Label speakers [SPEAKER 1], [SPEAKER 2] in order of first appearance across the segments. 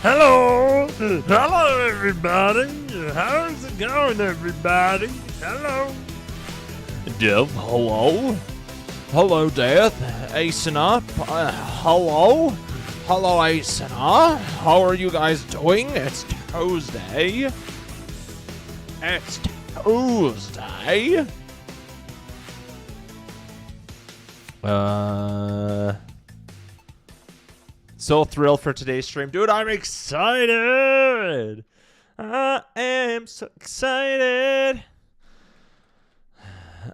[SPEAKER 1] Hello! Hello, everybody! How's it going, everybody? Hello!
[SPEAKER 2] Dev, hello? Hello, Death. Asana. Hello? Hello, Asana. How are you guys doing? It's Tuesday. It's Tuesday. So thrilled for today's stream. Dude, I'm excited. I am so excited.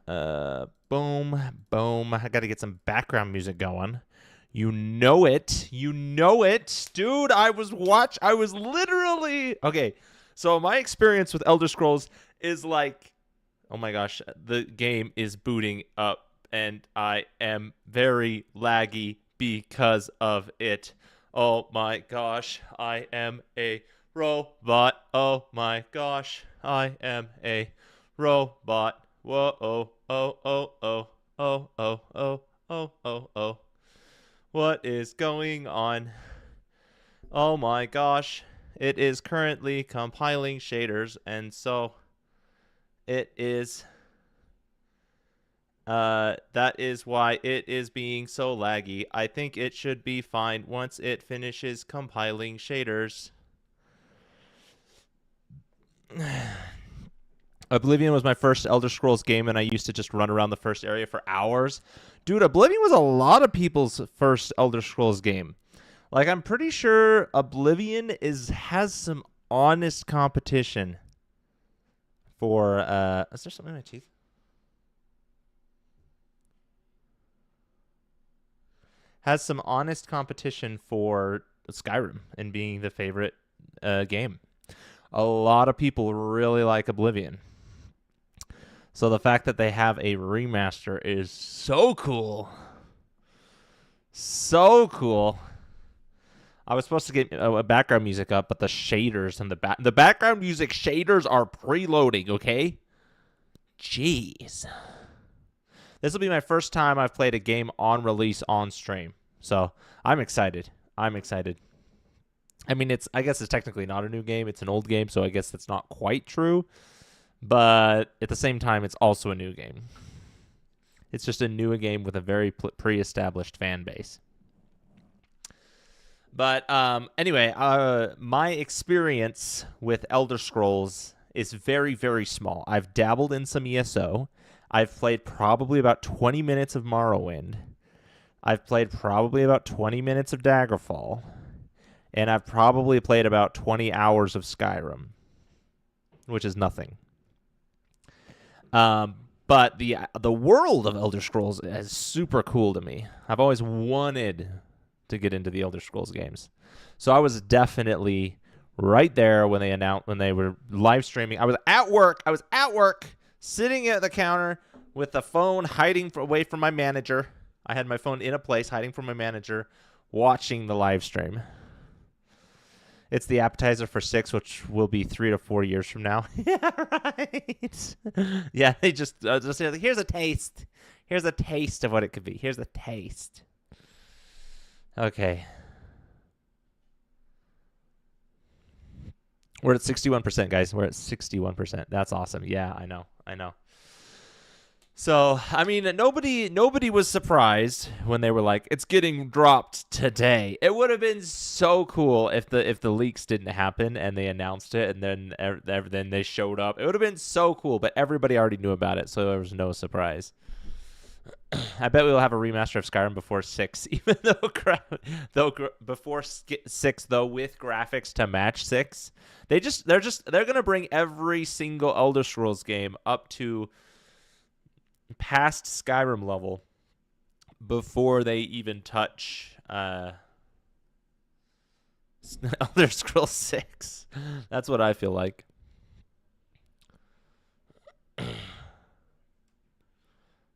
[SPEAKER 2] Boom, boom. I gotta get some background music going. You know it. You know it. Dude, I was literally... Okay, so my experience with Elder Scrolls is like... Oh my gosh, the game is booting up, and I am very laggy because of it. Oh my gosh, I am a robot. Oh my gosh, I am a robot. Whoa, oh, oh, oh, oh, oh, oh, oh, oh, oh, oh. What is going on? Oh my gosh. It is currently compiling shaders, and so it is... that is why it is being so laggy. I think it should be fine once it finishes compiling shaders. Oblivion was my first Elder Scrolls game, and I used to just run around the first area for hours. Dude, Oblivion was a lot of people's first Elder Scrolls game. Like, I'm pretty sure Oblivion has some honest competition for... Is there something in my teeth? Has some honest competition for Skyrim and being the favorite game. A lot of people really like Oblivion. So the fact that they have a remaster is so cool. So cool. I was supposed to get a background music up, but the shaders and the background music shaders are preloading, okay? Jeez. This will be my first time I've played a game on release on stream. So I'm excited. I'm excited. I mean, I guess it's technically not a new game. It's an old game, so I guess that's not quite true. But at the same time, it's also a new game. It's just a new game with a very pre-established fan base. But anyway, my experience with Elder Scrolls is very, very small. I've dabbled in some ESO. I've played probably about 20 minutes of Morrowind. I've played probably about 20 minutes of Daggerfall. And I've probably played about 20 hours of Skyrim, which is nothing. But the world of Elder Scrolls is super cool to me. I've always wanted to get into the Elder Scrolls games. So I was definitely right there when they were live streaming. I was at work, sitting at the counter with the phone hiding away from my manager. I had my phone in a place hiding from my manager, watching the live stream. It's the appetizer for 6, which will be 3 to 4 years from now. Yeah, right. Yeah, they just here's a taste. Here's a taste of what it could be. Here's a taste. Okay. We're at 61%, guys. We're at 61%. That's awesome. Yeah, I know. So, I mean, nobody was surprised when they were like, it's getting dropped today. It would have been so cool if the leaks didn't happen and they announced it and then they showed up. It would have been so cool, but everybody already knew about it, so there was no surprise. I bet we'll have a remaster of Skyrim before 6, even though before 6 though, with graphics to match 6. They're gonna bring every single Elder Scrolls game up to past Skyrim level before they even touch Elder Scrolls 6. That's what I feel like.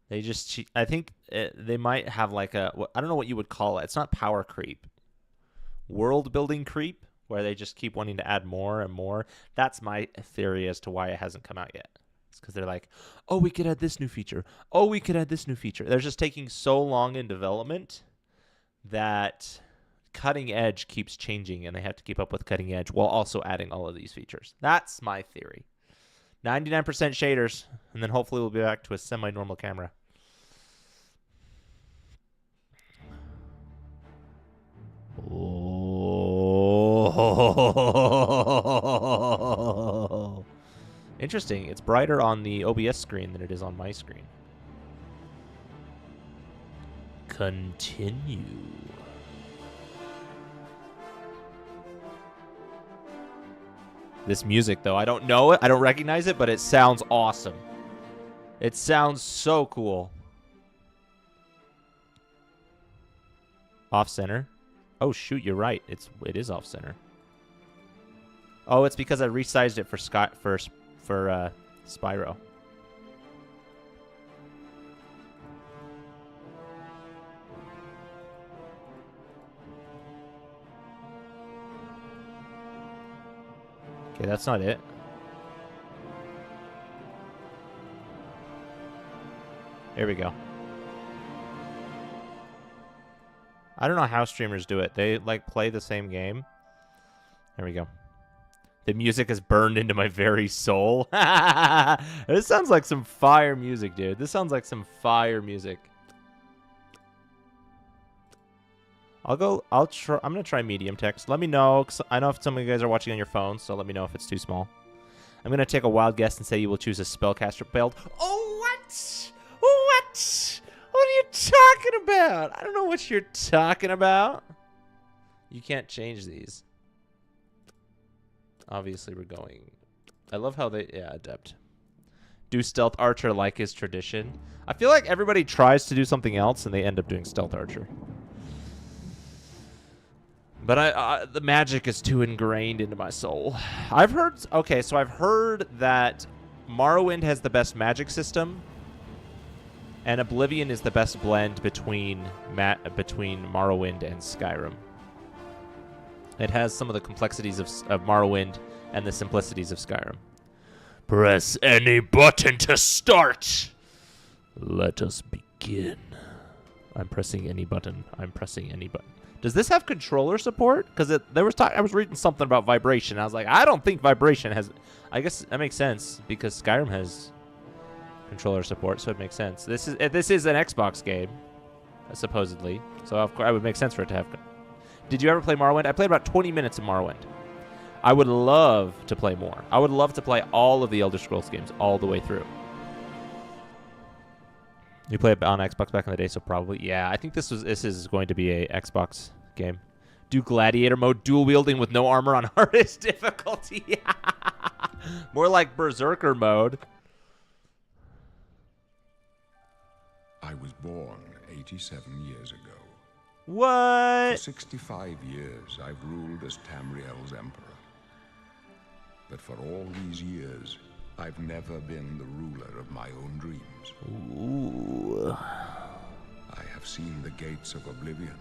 [SPEAKER 2] I think they might have like I don't know what you would call it. It's not power creep. World building creep, where they just keep wanting to add more and more. That's my theory as to why it hasn't come out yet. Because they're like, oh, we could add this new feature. Oh, we could add this new feature. They're just taking so long in development that cutting edge keeps changing, and they have to keep up with cutting edge while also adding all of these features. That's my theory. 99% shaders, and then hopefully we'll be back to a semi-normal camera. Oh. Interesting. It's brighter on the OBS screen than it is on my screen. Continue. This music, though, I don't know it. I don't recognize it, but it sounds awesome. It sounds so cool. Off center. Oh shoot, you're right. It is off center. Oh, it's because I resized it for Spyro. Okay, that's not it. There we go. I don't know how streamers do it. They, like, play the same game. There we go. The music is burned into my very soul. This sounds like some fire music, dude. This sounds like some fire music. I'm gonna try medium text. Let me know, 'cause I know if some of you guys are watching on your phones, so let me know if it's too small. I'm gonna take a wild guess and say you will choose a spellcaster build. Oh, what? What? What are you talking about? I don't know what you're talking about. You can't change these. Obviously, we're going... I love how they... Yeah, adept. Do stealth archer like his tradition. I feel like everybody tries to do something else, and they end up doing stealth archer. But the magic is too ingrained into my soul. I've heard... Okay, so I've heard that Morrowind has the best magic system, and Oblivion is the best blend between Morrowind and Skyrim. It has some of the complexities of Morrowind and the simplicities of Skyrim. Press any button to start. Let us begin. I'm pressing any button. I'm pressing any button. Does this have controller support? Because I was reading something about vibration. I was like, I don't think vibration has... I guess that makes sense because Skyrim has controller support, so it makes sense. This is an Xbox game, supposedly. So of course, it would make sense for it to have... Did you ever play Morrowind? I played about 20 minutes of Morrowind. I would love to play more. I would love to play all of the Elder Scrolls games all the way through. You played on Xbox back in the day, so probably... Yeah, I think this is going to be a Xbox game. Do gladiator mode, dual wielding with no armor on hardest difficulty. More like berserker mode.
[SPEAKER 3] I was born 87 years ago.
[SPEAKER 2] What?
[SPEAKER 3] For 65 years, I've ruled as Tamriel's emperor. But for all these years, I've never been the ruler of my own dreams.
[SPEAKER 2] Ooh.
[SPEAKER 3] I have seen the gates of Oblivion,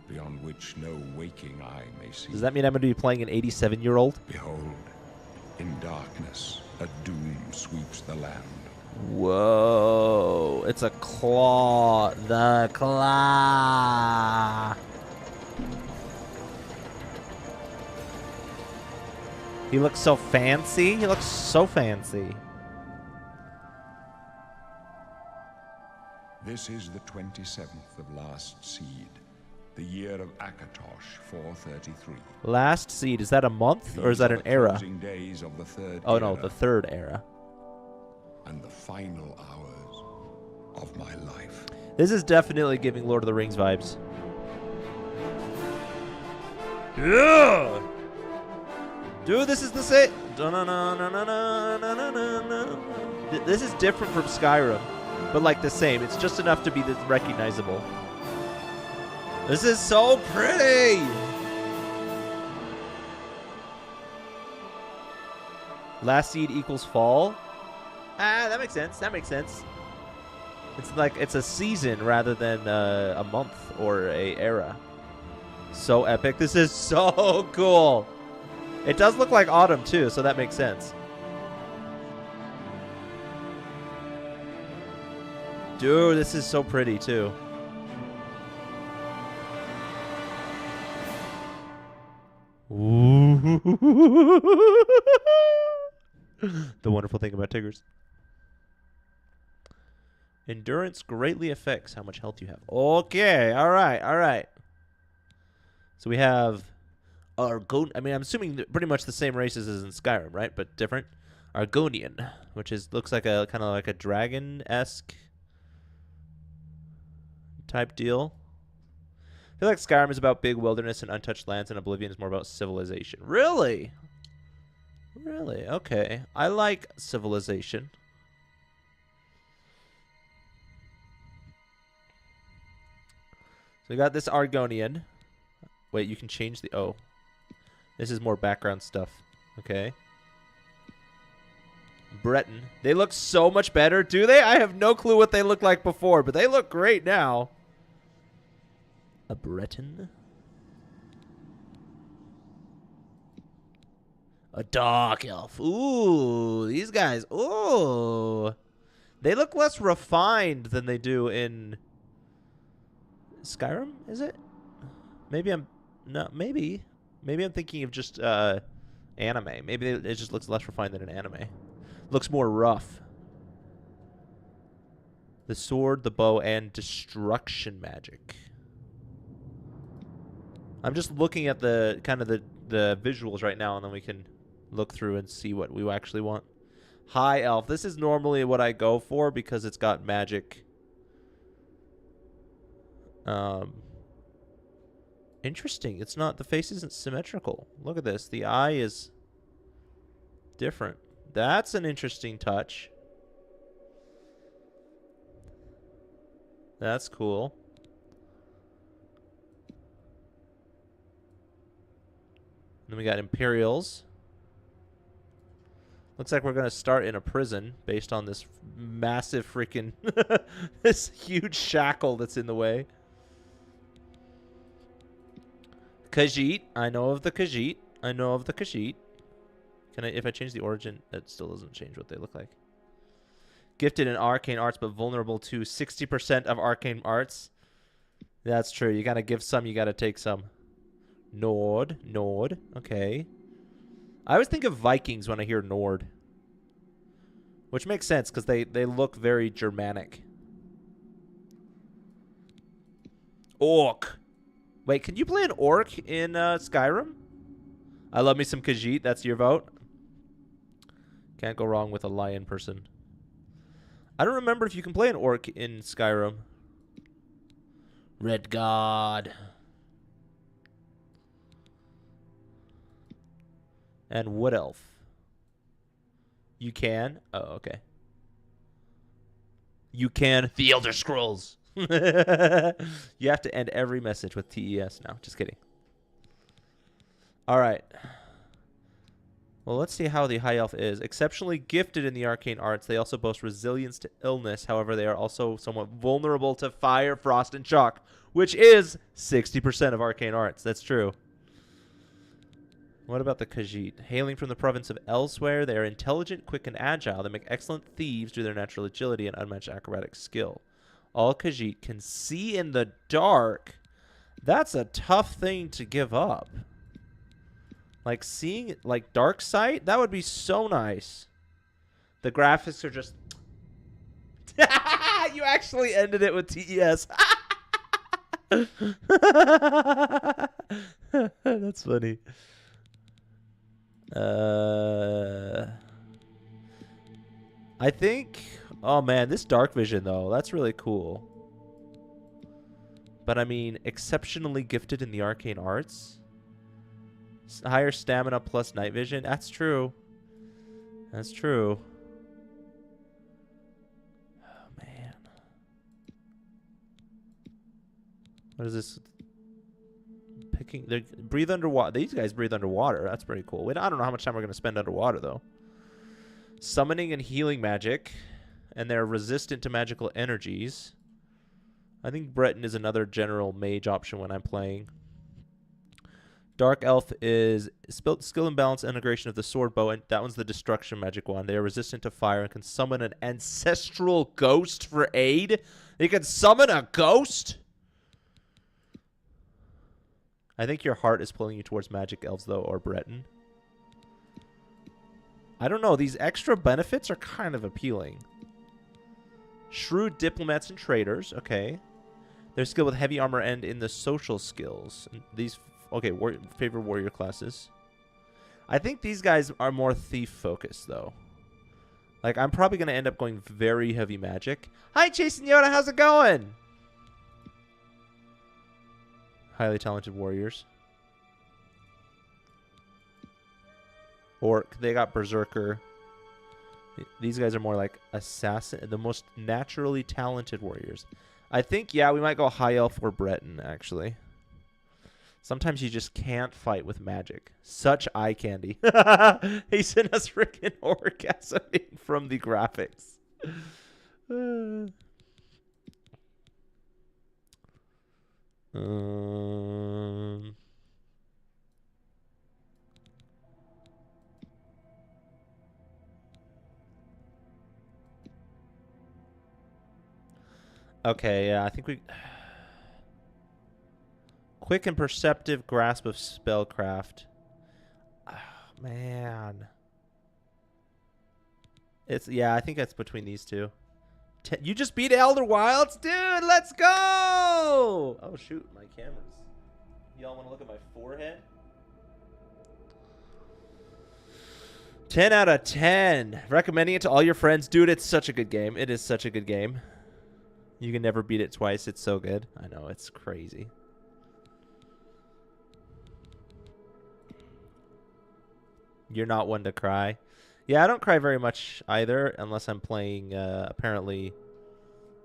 [SPEAKER 3] beyond which no waking eye may see.
[SPEAKER 2] Does that mean I'm going to be playing an 87-year-old?
[SPEAKER 3] Behold, in darkness, a doom sweeps the land.
[SPEAKER 2] Whoa. It's a claw. The claw. He looks so fancy. He looks so fancy.
[SPEAKER 3] This is the 27th of Last Seed, the year of Akatosh 433.
[SPEAKER 2] Last Seed, is that a month or is that an era?
[SPEAKER 3] Days of the third
[SPEAKER 2] oh
[SPEAKER 3] era,
[SPEAKER 2] no, the third era.
[SPEAKER 3] And the final hours of my life.
[SPEAKER 2] This is definitely giving Lord of the Rings vibes.
[SPEAKER 1] Yeah!
[SPEAKER 2] Dude, this is the same. This is different from Skyrim, but like the same. It's just enough to be recognizable. This is so pretty. Last Seed equals fall. Ah, that makes sense. That makes sense. It's like it's a season rather than a month or a era. So epic. This is so cool. It does look like autumn, too, so that makes sense. Dude, this is so pretty, too. The wonderful thing about tigers. Endurance greatly affects how much health you have. Okay, all right. So we have Argon. I mean, I'm assuming pretty much the same races as in Skyrim, right? But different. Argonian, which looks like a kind of like a dragon-esque type deal. I feel like Skyrim is about big wilderness and untouched lands, and Oblivion is more about civilization. Really? Really? Okay. I like civilization. So we got this Argonian. Wait, you can change the... Oh. This is more background stuff. Okay. Breton. They look so much better, do they? I have no clue what they looked like before, but they look great now. A Breton. A dark elf. Ooh, these guys. Ooh. They look less refined than they do in Skyrim, is it? Maybe I'm... No, maybe. Maybe I'm thinking of just anime. Maybe it just looks less refined than an anime. Looks more rough. The sword, the bow, and destruction magic. I'm just looking at the kind of the visuals right now, and then we can look through and see what we actually want. High elf. This is normally what I go for because it's got magic. Interesting. It's not, the face isn't symmetrical. Look at this. The eye is different. That's an interesting touch. That's cool. Then we got Imperials. Looks like we're going to start in a prison based on this massive freaking... this huge shackle that's in the way. Khajiit. I know of the Khajiit. Can I, if I change the origin, it still doesn't change what they look like. Gifted in arcane arts, but vulnerable to 60% of arcane arts. That's true. You gotta give some, you gotta take some. Nord. Okay. I always think of Vikings when I hear Nord. Which makes sense, because they look very Germanic. Orc. Wait, can you play an orc in Skyrim? I love me some Khajiit. That's your vote. Can't go wrong with a lion person. I don't remember if you can play an orc in Skyrim. Red God. And Wood Elf. You can? Oh, okay. You can. The Elder Scrolls. You have to end every message with TES now. Just kidding. All right. Well, let's see how the High Elf is. Exceptionally gifted in the arcane arts, they also boast resilience to illness. However, they are also somewhat vulnerable to fire, frost, and shock, which is 60% of arcane arts. That's true. What about the Khajiit? Hailing from the province of Elsewhere, they are intelligent, quick, and agile. They make excellent thieves due to their natural agility and unmatched acrobatic skill. All Khajiit can see in the dark. That's a tough thing to give up. Like seeing, like dark sight, that would be so nice. The graphics are just... You actually ended it with TES. That's funny. I think... Oh, man, this dark vision, though, that's really cool. But, I mean, exceptionally gifted in the arcane arts. Higher stamina plus night vision. That's true. That's true. Oh, man. What is this? Picking... They breathe underwater. These guys breathe underwater. That's pretty cool. I don't know how much time we're going to spend underwater, though. Summoning and healing magic. And they're resistant to magical energies. I think Breton is another general mage option when I'm playing. Dark Elf is skill and balance integration of the sword bow, and that one's the destruction magic one. They are resistant to fire and can summon an ancestral ghost for aid. They can summon a ghost? I think your heart is pulling you towards magic elves, though, or Breton. I don't know. These extra benefits are kind of appealing. Shrewd diplomats and traders. Okay. They're skilled with heavy armor and in the social skills. These, okay, favorite warrior classes. I think these guys are more thief focused though. Like, I'm probably going to end up going very heavy magic. Hi, Jason Yoda. How's it going? Highly talented warriors. Orc. They got berserker. These guys are more like assassin. The most naturally talented warriors. I think, yeah, we might go high elf or Breton, actually. Sometimes you just can't fight with magic. Such eye candy. He sent us freaking orgasming from the graphics. Okay, yeah, I think we... Quick and perceptive grasp of spellcraft. Oh, man. It's, yeah, I think that's between these two. You just beat Elder Wilds? Dude, let's go! Oh, shoot, my cameras. Y'all want to look at my forehead? 10 out of 10. Recommending it to all your friends. Dude, it's such a good game. It is such a good game. You can never beat it twice. It's so good. I know, it's crazy. You're not one to cry. Yeah, I don't cry very much either, unless I'm playing, apparently,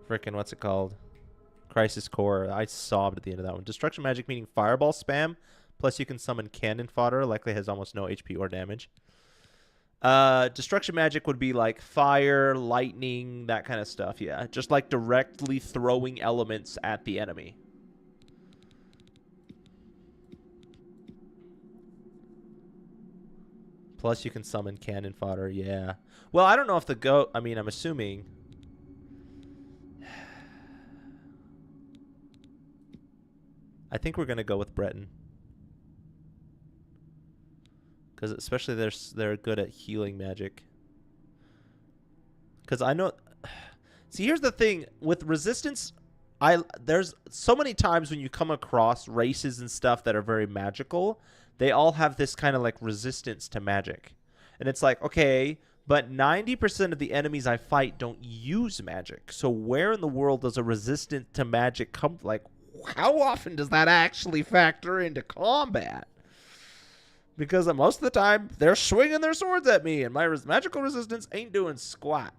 [SPEAKER 2] frickin' what's it called? Crisis Core. I sobbed at the end of that one. Destruction magic meaning fireball spam, plus you can summon cannon fodder. Likely has almost no HP or damage. Destruction magic would be like fire, lightning, that kind of stuff, yeah. Just like directly throwing elements at the enemy. Plus you can summon cannon fodder, yeah. Well, I don't know if the goat, I mean, I'm assuming. I think we're going to go with Breton. Because especially they're good at healing magic. Because I know... See, here's the thing. With resistance, there's so many times when you come across races and stuff that are very magical, they all have this kind of like resistance to magic. And it's like, okay, but 90% of the enemies I fight don't use magic. So where in the world does a resistance to magic come? Like, how often does that actually factor into combat? Because most of the time, they're swinging their swords at me, and my magical resistance ain't doing squat.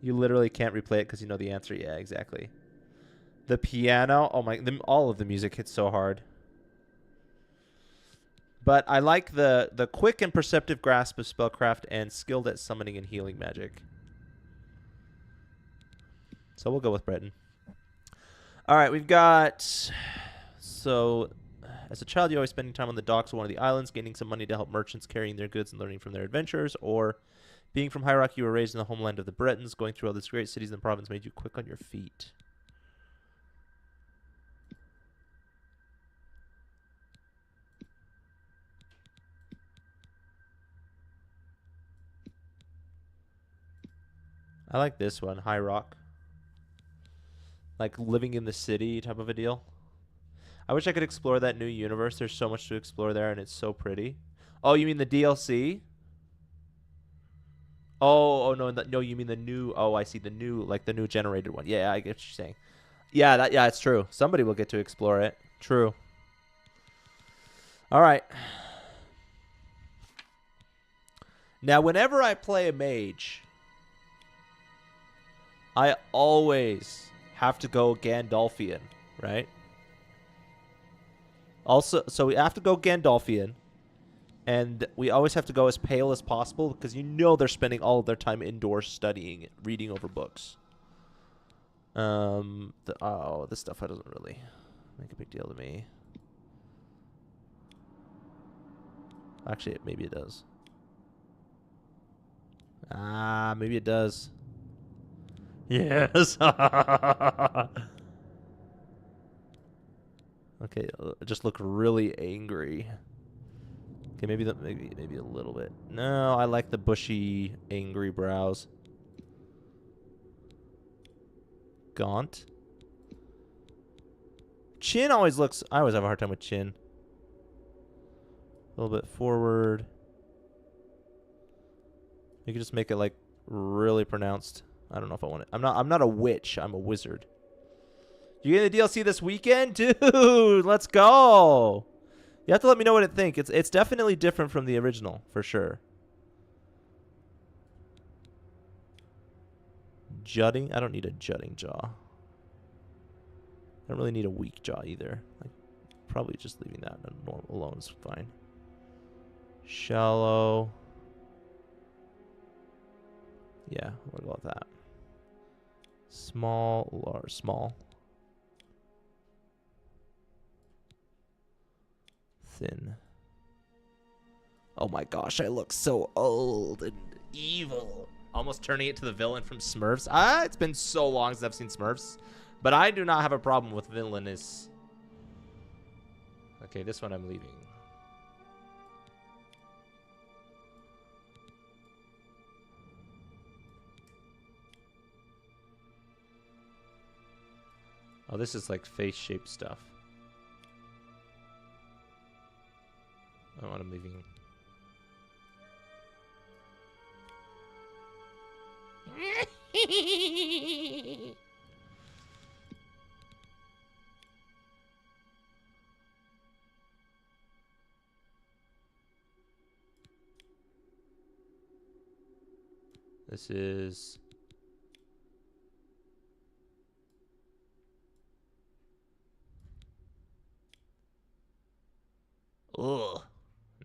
[SPEAKER 2] You literally can't replay it because you know the answer. Yeah, exactly. The piano. Oh my, all of the music hits so hard. But I like the quick and perceptive grasp of spellcraft and skilled at summoning and healing magic. So we'll go with Breton. All right, we've got... So, as a child, you're always spending time on the docks of one of the islands, gaining some money to help merchants carrying their goods and learning from their adventures, or being from High Rock, you were raised in the homeland of the Bretons, going through all these great cities in the province made you quick on your feet. I like this one, High Rock. Like living in the city type of a deal. I wish I could explore that new universe. There's so much to explore there, and it's so pretty. Oh, you mean the DLC? Oh no, no, you mean the new. Oh, I see the new, like the new generated one. Yeah, I get what you're saying. Yeah, yeah, it's true. Somebody will get to explore it. True. All right. Now, whenever I play a mage, I always have to go Gandalfian, right? Also, so we have to go Gandalfian, and we always have to go as pale as possible because you know they're spending all of their time indoors studying, reading over books. This stuff doesn't really make a big deal to me. Actually, maybe it does. Maybe it does. Yes. Okay, just look really angry. Okay, maybe a little bit. No, I like the bushy, angry brows. Gaunt. Chin always looks... I always have a hard time with chin. A little bit forward. You can just make it like really pronounced. I don't know if I want it. I'm not a witch. I'm a wizard. You getting the DLC this weekend? Dude, let's go. You have to let me know what it think. It's definitely different from the original, for sure. Jutting? I don't need a jutting jaw. I don't really need a weak jaw either. Like, probably just leaving that alone is fine. Shallow. Yeah, we'll go with that. Small, large, small. Thin. Oh my gosh, I look so old and evil. Almost turning it to the villain from Smurfs. It's been so long since I've seen Smurfs. But I do not have a problem with villainous. Okay, this one I'm leaving. Oh, this is like face shape stuff. I want him leaving. This is... Ugh.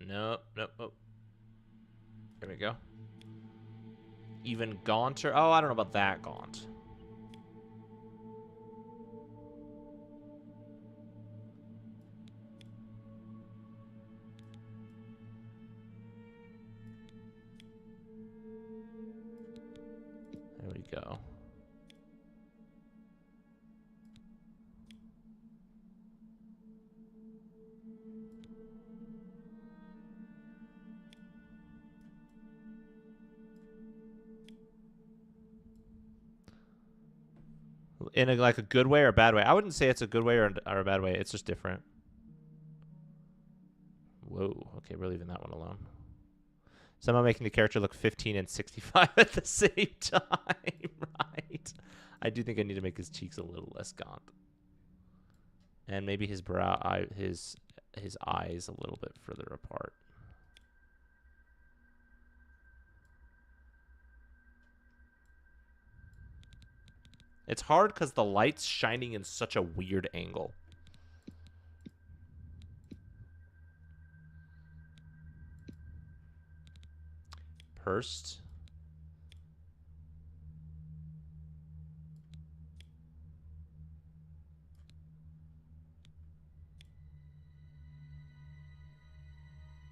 [SPEAKER 2] Nope, nope, nope. There we go. Even gaunter. Oh, I don't know about that gaunt. There we go. In like a good way or a bad way? I wouldn't say it's a good way or a bad way. It's just different. Whoa. Okay, we're leaving that one alone. Somehow making the character look 15 and 65 at the same time. Right. I do think I need to make his cheeks a little less gaunt. And maybe his his eyes a little bit further apart. It's hard because the light's shining in such a weird angle. Pursed.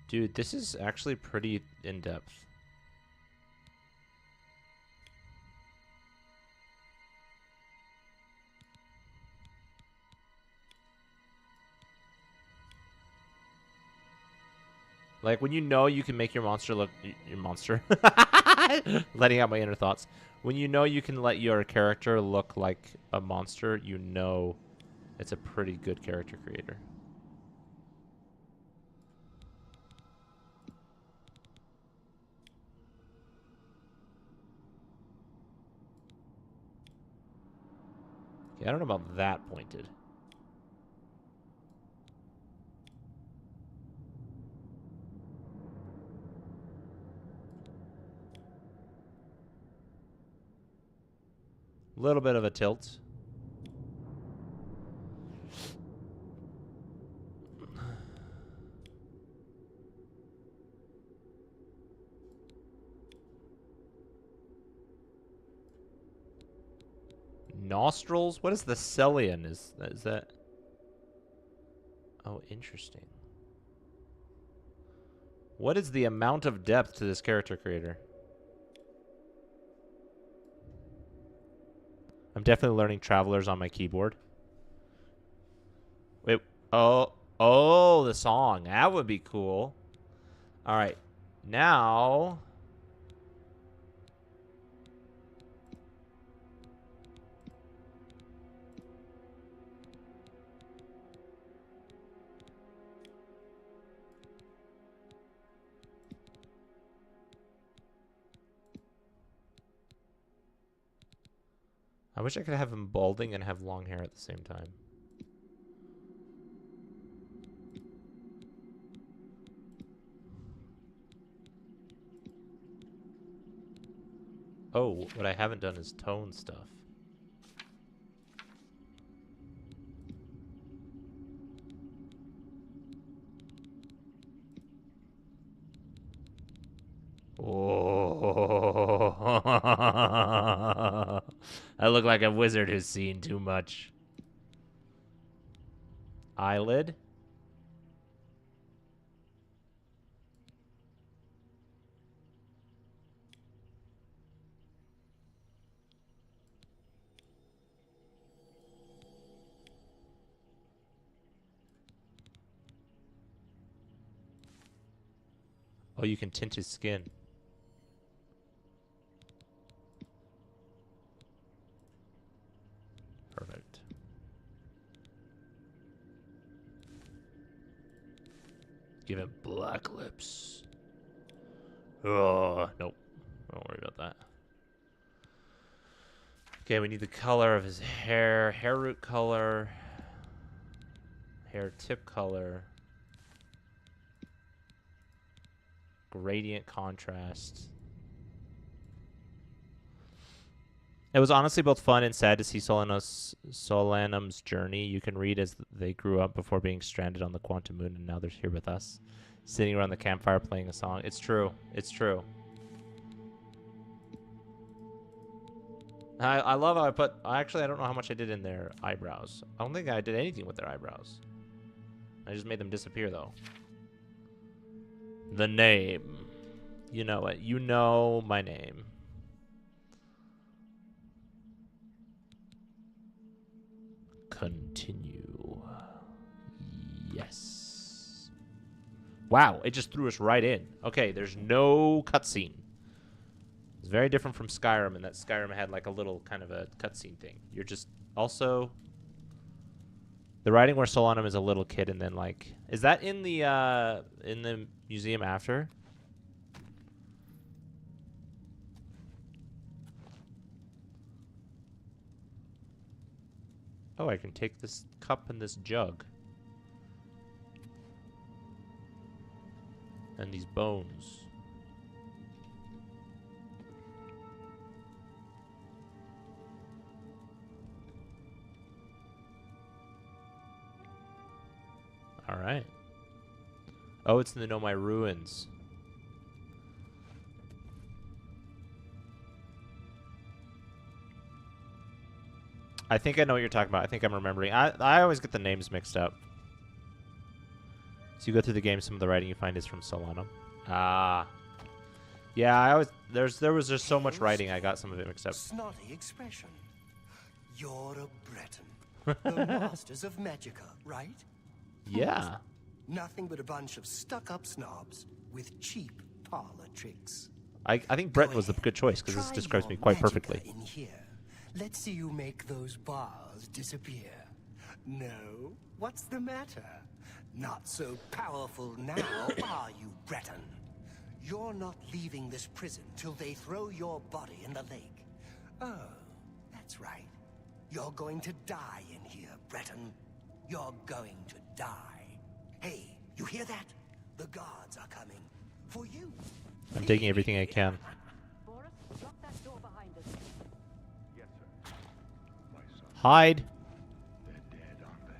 [SPEAKER 2] Dude, this is actually pretty in-depth. Like, when you know you can make your monster look... Your monster? Letting out my inner thoughts. When you know you can let your character look like a monster, you know it's a pretty good character creator. Okay, I don't know about that pointed. Little bit of a tilt. Nostrils? What is the Celian? Is that... Oh, interesting. What is the amount of depth to this character creator? I'm definitely learning Travelers on my keyboard. Wait, oh, the song. That would be cool. All right. Now... I wish I could have him balding and have long hair at the same time. Oh, what I haven't done is tone stuff. Oh, I look like a wizard who's seen too much. Eyelid. Oh, you can tint his skin. Perfect. Give him black lips. Oh, nope. Don't worry about that. Okay, we need the color of his hair. Hair root color. Hair tip color. Gradient contrast. It was honestly both fun and sad to see Solanum's journey. You can read as they grew up before being stranded on the Quantum Moon, and now they're here with us, sitting around the campfire playing a song. It's true. It's true. I love how I put... Actually, I don't know how much I did in their eyebrows. I don't think I did anything with their eyebrows. I just made them disappear, though. The name. You know it. You know my name. Continue. Yes. Wow, it just threw us right in. Okay, there's no cutscene. It's very different from Skyrim, in that Skyrim had like a little kind of a cutscene thing. You're just also... The writing where Solanum is a little kid and then like... Is that in the museum after? Oh, I can take this cup and this jug. And these bones. All right. Oh, it's in the Know My Ruins. I think I know what you're talking about. I think I'm remembering. I always get the names mixed up. So you go through the game, some of the writing you find is from Solanum. Ah. Yeah, I always there was just so much writing, I got some of it mixed up.
[SPEAKER 4] Snotty expression. You're a Breton. The masters of Magica, right?
[SPEAKER 2] Yeah.
[SPEAKER 4] Nothing but a bunch of stuck-up snobs with cheap parlor tricks.
[SPEAKER 2] I think Breton was the good choice because this describes me quite perfectly.
[SPEAKER 4] In here. Let's see you make those bars disappear. No? What's the matter? Not so powerful now, are you, Breton? You're not leaving this prison till they throw your body in the lake. Oh, that's right. You're going to die in here, Breton. You're going to die. Hey, you hear that? The guards are coming. For you.
[SPEAKER 2] I'm taking everything I can.
[SPEAKER 5] Boris, lock that door behind us.
[SPEAKER 3] Yes, sir. My son.
[SPEAKER 2] Hide.
[SPEAKER 3] They're dead, aren't they?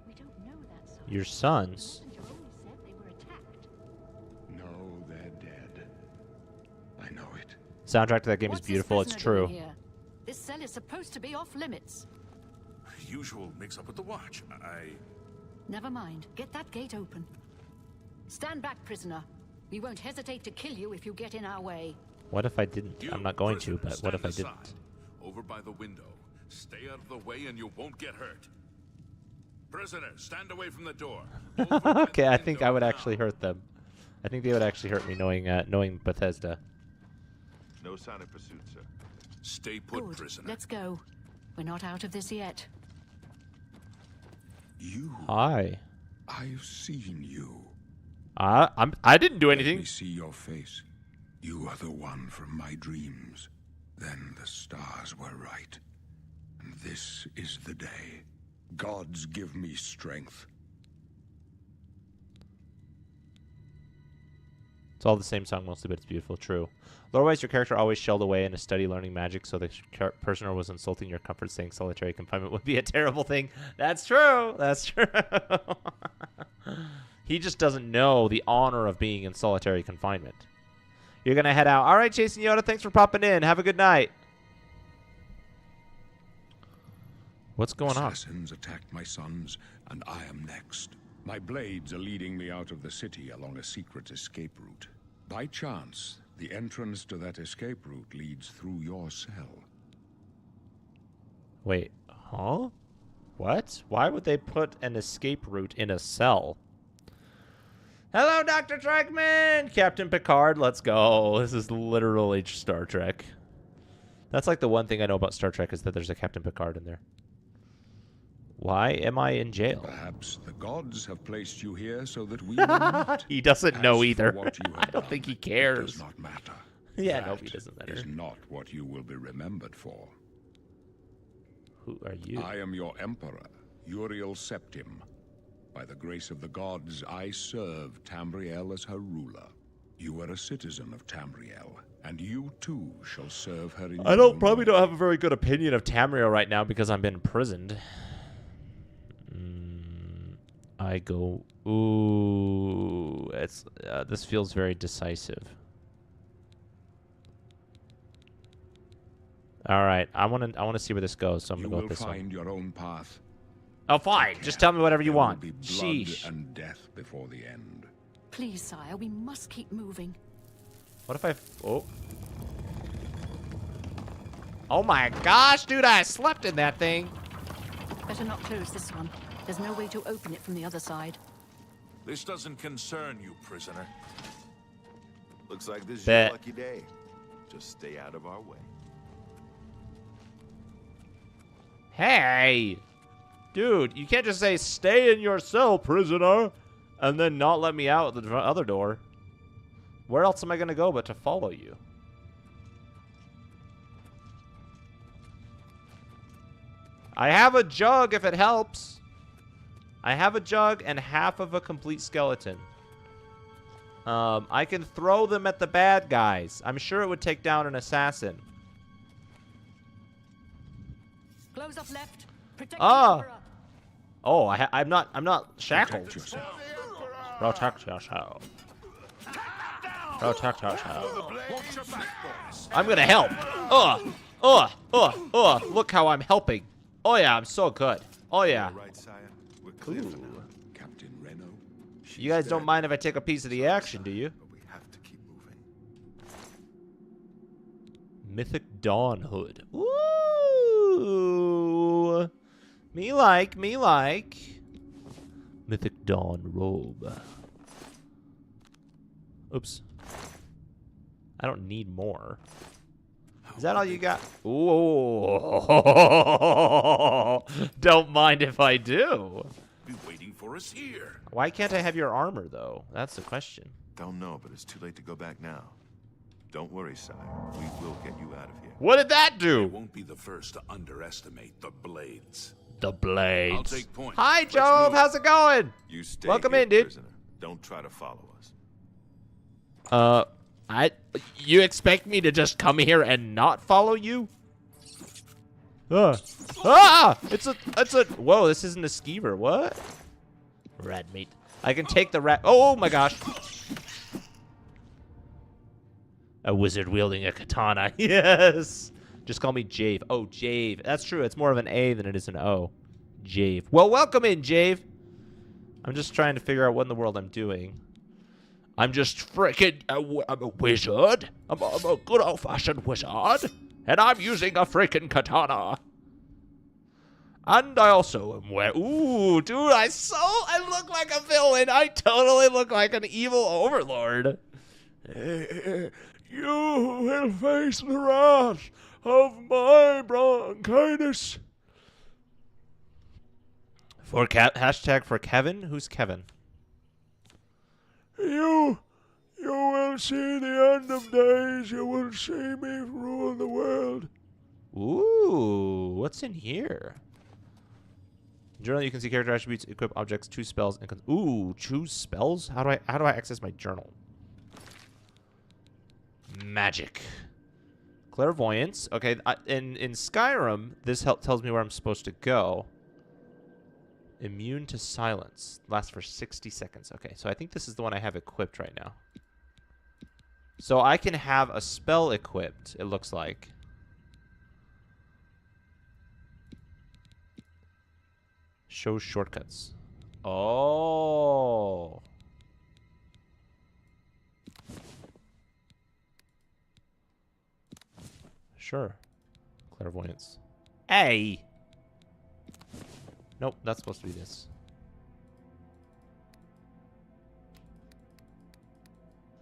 [SPEAKER 5] We don't know that, sir.
[SPEAKER 2] Your sons.
[SPEAKER 5] Messenger only said they were attacked.
[SPEAKER 3] No, they're dead. I know it.
[SPEAKER 2] Soundtrack to that game is
[SPEAKER 5] What's this
[SPEAKER 2] beautiful. It's
[SPEAKER 5] prisoner doing
[SPEAKER 2] true.
[SPEAKER 5] here? This cell is supposed to be off limits.
[SPEAKER 1] Usual mix-up with the watch.
[SPEAKER 5] Never mind. Get that gate open. Stand back, prisoner. We won't hesitate to kill you if you get in our way.
[SPEAKER 2] What if I didn't?
[SPEAKER 1] You,
[SPEAKER 2] I'm not going to,
[SPEAKER 1] prisoner,
[SPEAKER 2] but what if I
[SPEAKER 1] stand
[SPEAKER 2] didn't?
[SPEAKER 1] aside. Over by the window. Stay out of the way and you won't get hurt. Prisoner, stand away from the door. Over by
[SPEAKER 2] Okay,
[SPEAKER 1] the
[SPEAKER 2] I think I
[SPEAKER 1] window
[SPEAKER 2] would
[SPEAKER 1] now.
[SPEAKER 2] actually hurt them. I think they would actually hurt me knowing Bethesda.
[SPEAKER 6] No sign of pursuit, sir.
[SPEAKER 1] Stay put,
[SPEAKER 5] Good.
[SPEAKER 1] prisoner.
[SPEAKER 5] Let's go. We're not out of this yet.
[SPEAKER 3] You.
[SPEAKER 2] Hi.
[SPEAKER 3] I've seen you.
[SPEAKER 2] I didn't do
[SPEAKER 3] Let me
[SPEAKER 2] anything.
[SPEAKER 3] see your face. You are the one from my dreams. Then the stars were right. And this is the day. Gods give me strength.
[SPEAKER 2] It's all the same song mostly, but it's beautiful. True. Lore-wise, your character always shelled away in a study learning magic, so the person who was insulting your comfort saying solitary confinement would be a terrible thing. That's true. That's true. He just doesn't know the honor of being in solitary confinement. You're going to head out. All right, Jason Yoda, thanks for popping in. Have a good night. What's going on?
[SPEAKER 3] Assassins attacked my sons, and I am next. My blades are leading me out of the city along a secret escape route. By chance, the entrance to that escape route leads through your cell.
[SPEAKER 2] Wait, huh? What? Why would they put an escape route in a cell? Hello, Dr. Trekman! Captain Picard, let's go. This is literally Star Trek. That's like the one thing I know about Star Trek is that there's a Captain Picard in there. Why am I in jail?
[SPEAKER 3] Perhaps the gods have placed you here so that we will meet.
[SPEAKER 2] He doesn't know
[SPEAKER 3] As
[SPEAKER 2] either.
[SPEAKER 3] for what you
[SPEAKER 2] I
[SPEAKER 3] have
[SPEAKER 2] don't think he
[SPEAKER 3] done, It
[SPEAKER 2] cares.
[SPEAKER 3] does not matter.
[SPEAKER 2] Yeah,
[SPEAKER 3] That
[SPEAKER 2] no, he doesn't matter.
[SPEAKER 3] is not what you will be remembered for.
[SPEAKER 2] Who are you?
[SPEAKER 3] I am your emperor, Uriel Septim. By the grace of the gods, I serve Tamriel as her ruler. You are a citizen of Tamriel, and you too shall serve her in your
[SPEAKER 2] I don't
[SPEAKER 3] own
[SPEAKER 2] probably
[SPEAKER 3] way.
[SPEAKER 2] don't have a very good opinion of Tamriel right now because I'm been imprisoned. I go. Ooh, it's this feels very decisive. All right, I want to see where this goes, so I'm
[SPEAKER 3] You
[SPEAKER 2] gonna go
[SPEAKER 3] will
[SPEAKER 2] with this one.
[SPEAKER 3] find your own path.
[SPEAKER 2] Oh, fine. Just tell me whatever you
[SPEAKER 3] There will
[SPEAKER 2] want.
[SPEAKER 3] be blood
[SPEAKER 2] Sheesh.
[SPEAKER 3] and death before the end.
[SPEAKER 5] Please, sire, we must keep moving.
[SPEAKER 2] What if I? Oh. Oh my gosh, dude! I slept in that thing.
[SPEAKER 5] Better not close this one. There's no way to open it from the other side.
[SPEAKER 1] This doesn't concern you, prisoner.
[SPEAKER 6] Looks like this is
[SPEAKER 2] Bet.
[SPEAKER 6] your lucky day. Just stay out of our way.
[SPEAKER 2] Hey, dude! You can't just say "stay in your cell, prisoner," and then not let me out the other door. Where else am I gonna go but to follow you? I have a jug if it helps. I have a jug and half of a complete skeleton. I can throw them at the bad guys. I'm sure it would take down an assassin.
[SPEAKER 5] Close up left. Protect
[SPEAKER 2] Ah.
[SPEAKER 5] the Emperor.
[SPEAKER 2] Oh, I'm not shackled.
[SPEAKER 3] Protect yourself.
[SPEAKER 2] Protect yourself. Protect yourself. I'm gonna help. Look how I'm helping. Oh yeah, I'm so good. Oh yeah.
[SPEAKER 6] All right, sire. We're clear for now.
[SPEAKER 3] Captain Reno.
[SPEAKER 2] You guys don't mind if I take a piece of the action, do you?
[SPEAKER 6] But we have to keep moving.
[SPEAKER 2] Mythic Dawn hood. Ooh. Me like. Mythic Dawn robe. Oops. I don't need more. Is that all you got? Ooh. Don't mind if I do.
[SPEAKER 1] Be waiting for us here.
[SPEAKER 2] Why can't I have your armor, though? That's the question.
[SPEAKER 6] Don't know, but it's too late to go back now. Don't worry, sire. We will get you out of here.
[SPEAKER 2] What did that
[SPEAKER 1] You
[SPEAKER 2] do?
[SPEAKER 1] won't be the first to underestimate the blades.
[SPEAKER 2] The blades.
[SPEAKER 1] I'll take point.
[SPEAKER 2] Hi,
[SPEAKER 1] Let's
[SPEAKER 2] Jove.
[SPEAKER 1] move.
[SPEAKER 2] How's it going?
[SPEAKER 6] You stay
[SPEAKER 2] Welcome
[SPEAKER 6] here,
[SPEAKER 2] in, dude.
[SPEAKER 6] prisoner. Don't try to follow us.
[SPEAKER 2] You expect me to just come here and not follow you? It's a, whoa, this isn't a skeever, what? Rat meat. I can take the rat, oh my gosh. A wizard wielding a katana, yes. Just call me Jave. Oh, Jave, that's true, it's more of an A than it is an O. Jave. Well, welcome in, Jave. I'm just trying to figure out what in the world I'm doing. I'm just freaking, I'm a wizard. I'm a good old-fashioned wizard. And I'm using a freaking katana. And I also am wearing... Ooh, dude, I look like a villain. I totally look like an evil overlord. You will face the wrath of my bronchitis. For hashtag for Kevin? Who's Kevin? You will see the end of days. You will see me rule the world. Ooh, what's in here? In journal, you can see character attributes, equip objects, choose spells, and ooh, choose spells. How do I access my journal? Magic, clairvoyance. Okay, in Skyrim, this tells me where I'm supposed to go. Immune to silence, lasts for 60 seconds. Okay, so I think this is the one I have equipped right now. So I can have a spell equipped. It looks like. Show shortcuts. Oh. Sure. Clairvoyance. Hey. Nope, that's supposed to be this.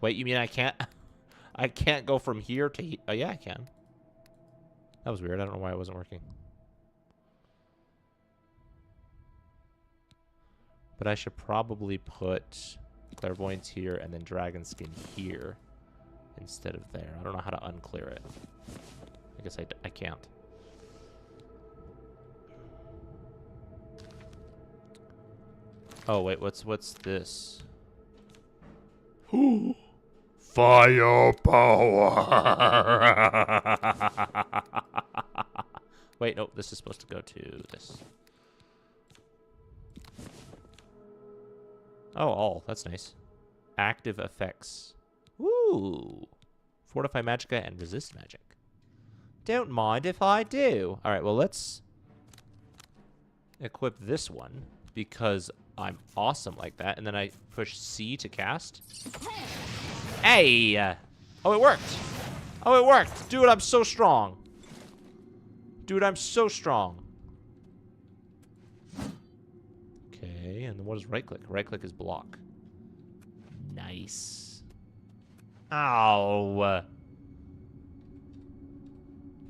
[SPEAKER 2] Wait, you mean I can't? I can't go from here to... Oh, yeah, I can. That was weird. I don't know why it wasn't working. But I should probably put clairvoyance here and then dragon skin here instead of there. I don't know how to unclear it. I guess I can't. Oh, wait, what's this? Firepower! Wait, no, this is supposed to go to this. Oh, that's nice. Active effects. Ooh. Fortify Magicka and resist magic. Don't mind if I do. All right, well, let's equip this one because I'm awesome like that. And then I push C to cast. Hey! Oh, it worked. Oh, it worked. Dude, I'm so strong. Dude, I'm so strong. Okay, and then what is right click? Right click is block. Nice. Ow.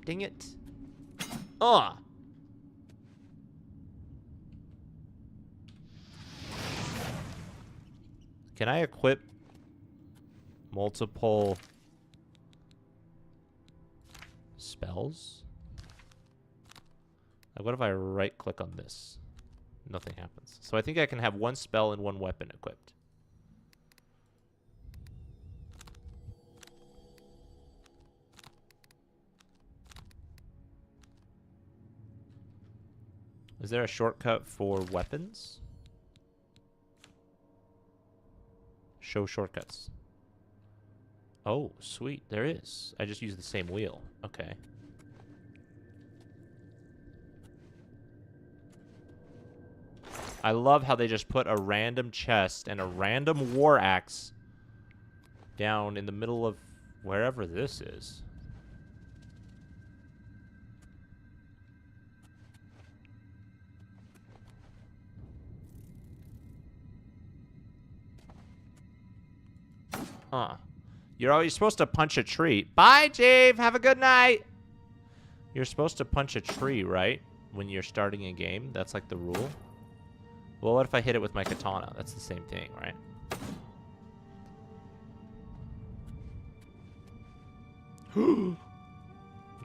[SPEAKER 2] Dang it. Can I equip multiple spells? Like, what if I right click on this? Nothing happens. So I think I can have one spell and one weapon equipped. Is there a shortcut for weapons? Show shortcuts. Oh, sweet. There is. I just use the same wheel. Okay. I love how they just put a random chest and a random war axe down in the middle of wherever this is. Huh. You're always supposed to punch a tree. Bye, Jave. Have a good night. You're supposed to punch a tree, right? When you're starting a game. That's like the rule. Well, what if I hit it with my katana? That's the same thing, right?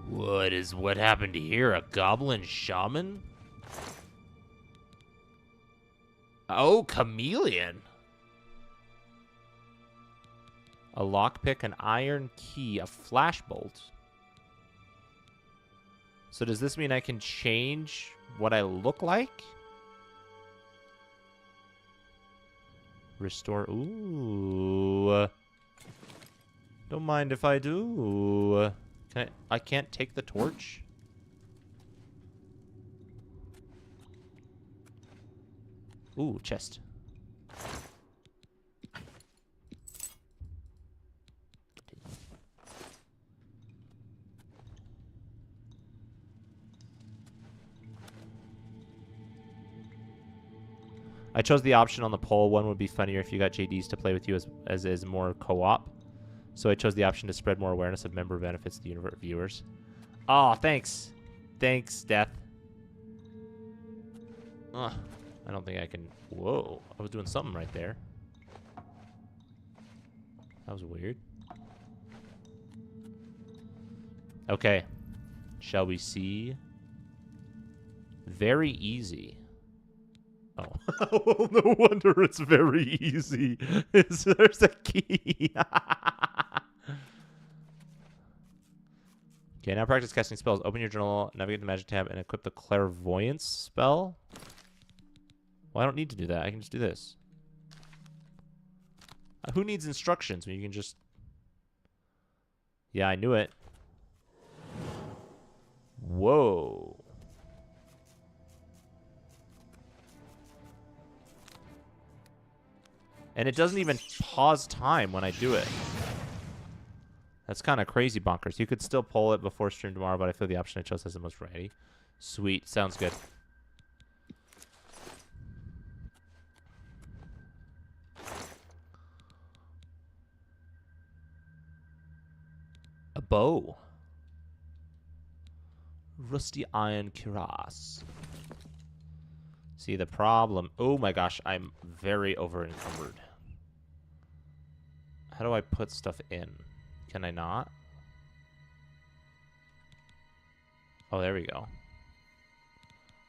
[SPEAKER 2] What happened here? A goblin shaman? Oh, chameleon. A lockpick, an iron key, a flashbolt. So does this mean I can change what I look like? Restore. Ooh. Don't mind if I do. I can't take the torch? Ooh, chest. I chose the option on the poll. One would be funnier if you got JDs to play with you as is more co-op. So I chose the option to spread more awareness of member benefits to the viewers. Oh, thanks. Thanks, Death. Ugh, I don't think I can... Whoa, I was doing something right there. That was weird. Okay. Shall we see? Very easy. Oh. Oh, no wonder it's very easy. There's a key. Okay, now practice casting spells. Open your journal, navigate the magic tab, and equip the clairvoyance spell. Well, I don't need to do that. I can just do this. Who needs instructions when you can just... Yeah, I knew it. Whoa. And it doesn't even pause time when I do it. That's kind of crazy bonkers. You could still pull it before stream tomorrow, but I feel the option I chose has the most variety. Sweet. Sounds good. A bow. Rusty iron cuirass. See the problem. Oh my gosh, I'm very over encumbered. How do I put stuff in? Can I not? Oh, there we go.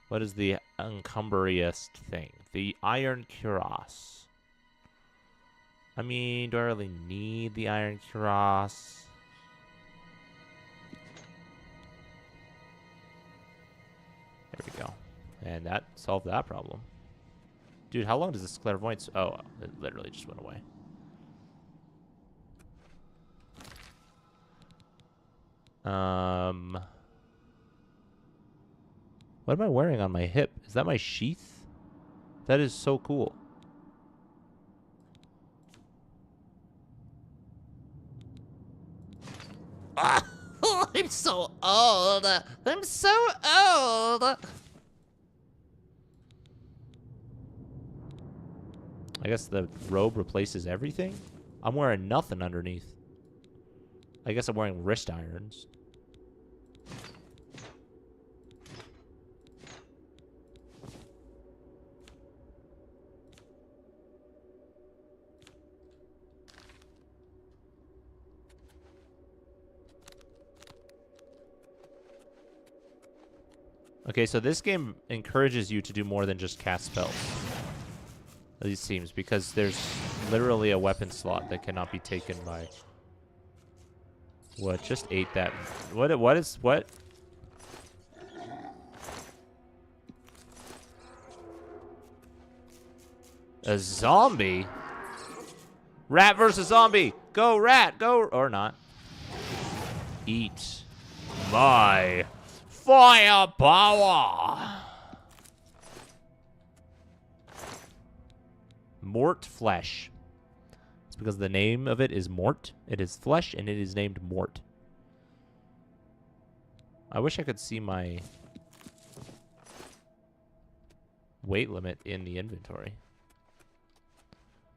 [SPEAKER 2] What is the encumbriest thing? The iron cuirass. I mean, do I really need the iron cuirass? There we go. And that solved that problem. Dude, how long does this clairvoyance... Oh, it literally just went away. What am I wearing on my hip? Is that my sheath? That is so cool. Oh, I'm so old. I'm so old. I guess the robe replaces everything? I'm wearing nothing underneath. I guess I'm wearing wrist irons. Okay, so this game encourages you to do more than just cast spells. At least seems, because there's literally a weapon slot that cannot be taken by... What? Just ate that. What? A zombie? Rat versus zombie. Go, rat. Go. Or not. Eat my firepower. Mort flesh. It's because the name of it is Mort. It is flesh, and it is named Mort. I wish I could see my weight limit in the inventory.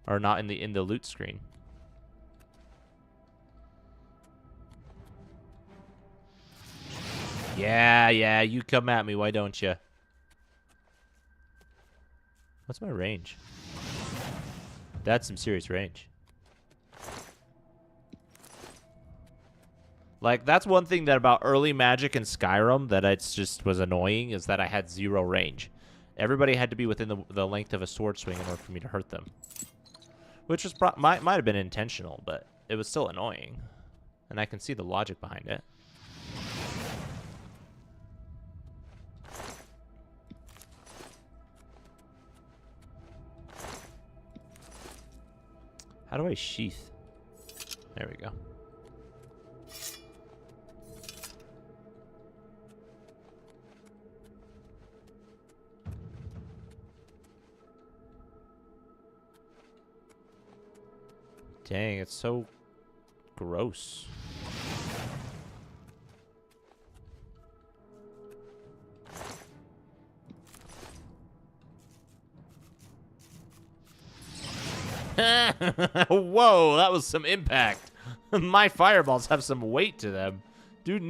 [SPEAKER 2] Or not in the loot screen. Yeah, you come at me, why don't you? What's my range? That's some serious range. Like, that's one thing that about early Magic and Skyrim that it's just was annoying, is that I had 0 range. Everybody had to be within the length of a sword swing in order for me to hurt them. Which was might have been intentional, but it was still annoying. And I can see the logic behind it. How do I sheath? There we go. Dang, it's so gross. Whoa, that was some impact. My fireballs have some weight to them. Dude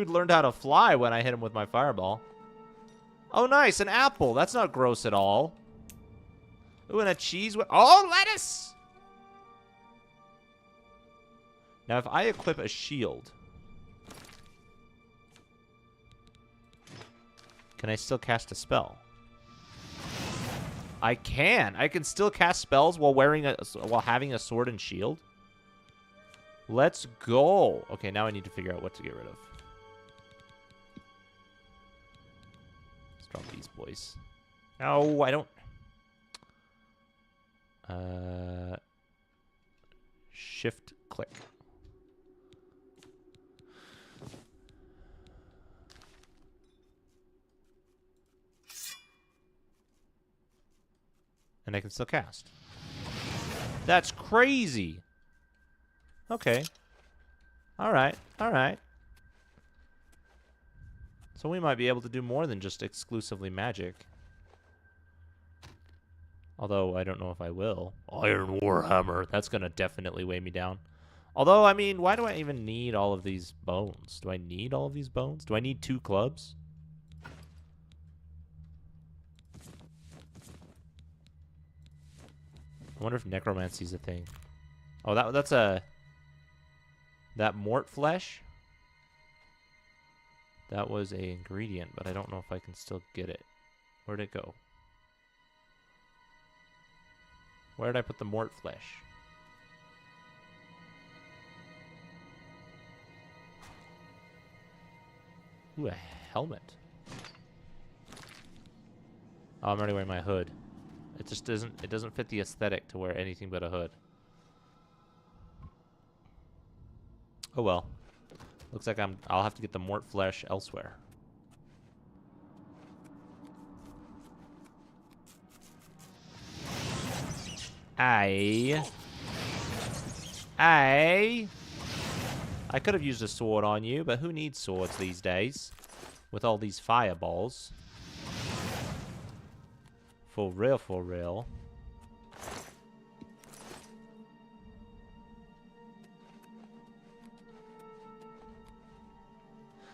[SPEAKER 2] learned how to fly when I hit him with my fireball. Oh, nice, an apple. That's not gross at all. Ooh, and a cheese. Oh, lettuce! Now, if I equip a shield, can I still cast a spell? I can. I can still cast spells while having a sword and shield. Let's go. Okay, now I need to figure out what to get rid of. Let's drop these boys. No, I don't. Shift click. And I can still cast. That's crazy. Okay. All right. All right. So we might be able to do more than just exclusively magic. Although, I don't know if I will. Iron Warhammer. That's going to definitely weigh me down. Although, I mean, why do I even need all of these bones? Do I need all of these bones? Do I need 2 clubs? I wonder if necromancy is a thing. Oh, that's a... That mort flesh? That was a ingredient, but I don't know if I can still get it. Where'd it go? Where did I put the mort flesh? Ooh, a helmet. Oh, I'm already wearing my hood. It just doesn't fit the aesthetic to wear anything but a hood. Oh well. Looks like I'll have to get the mort flesh elsewhere. I could have used a sword on you, but who needs swords these days? With all these fireballs. For real, for real.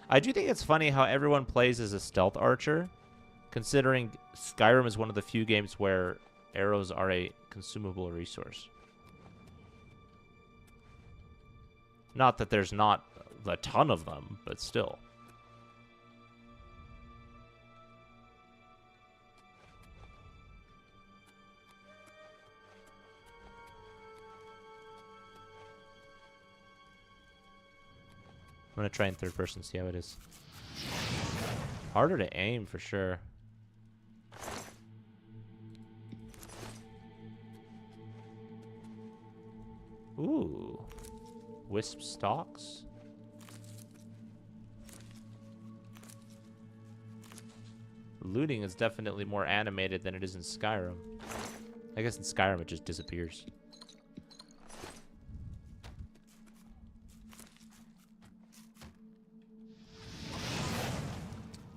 [SPEAKER 2] I do think it's funny how everyone plays as a stealth archer, considering Skyrim is one of the few games where arrows are a consumable resource. Not that there's not a ton of them, but still. I'm going to try in third person, see how it is. Harder to aim, for sure. Ooh. Wisp stalks. Looting is definitely more animated than it is in Skyrim. I guess in Skyrim it just disappears.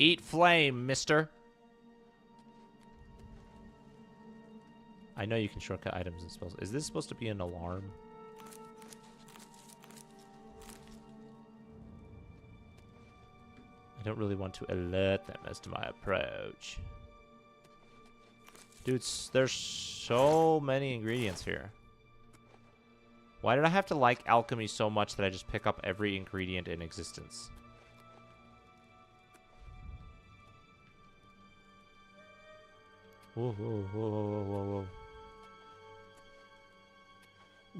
[SPEAKER 2] Eat flame, mister. I know you can shortcut items and spells. Is this supposed to be an alarm? I don't really want to alert them as to my approach. Dude, there's so many ingredients here. Why did I have to like alchemy so much that I just pick up every ingredient in existence? Whoa, whoa, whoa, whoa, whoa, whoa.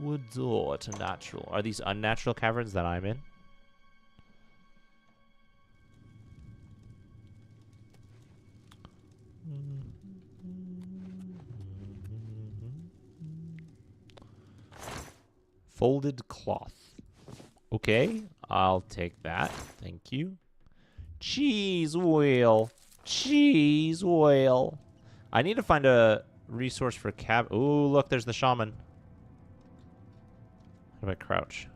[SPEAKER 2] Woods or to natural. Are these unnatural caverns that I'm in? Folded cloth. Okay, I'll take that. Thank you. Cheese wheel. Cheese wheel. I need to find a resource for cab. Ooh, look, there's the shaman. How do I crouch?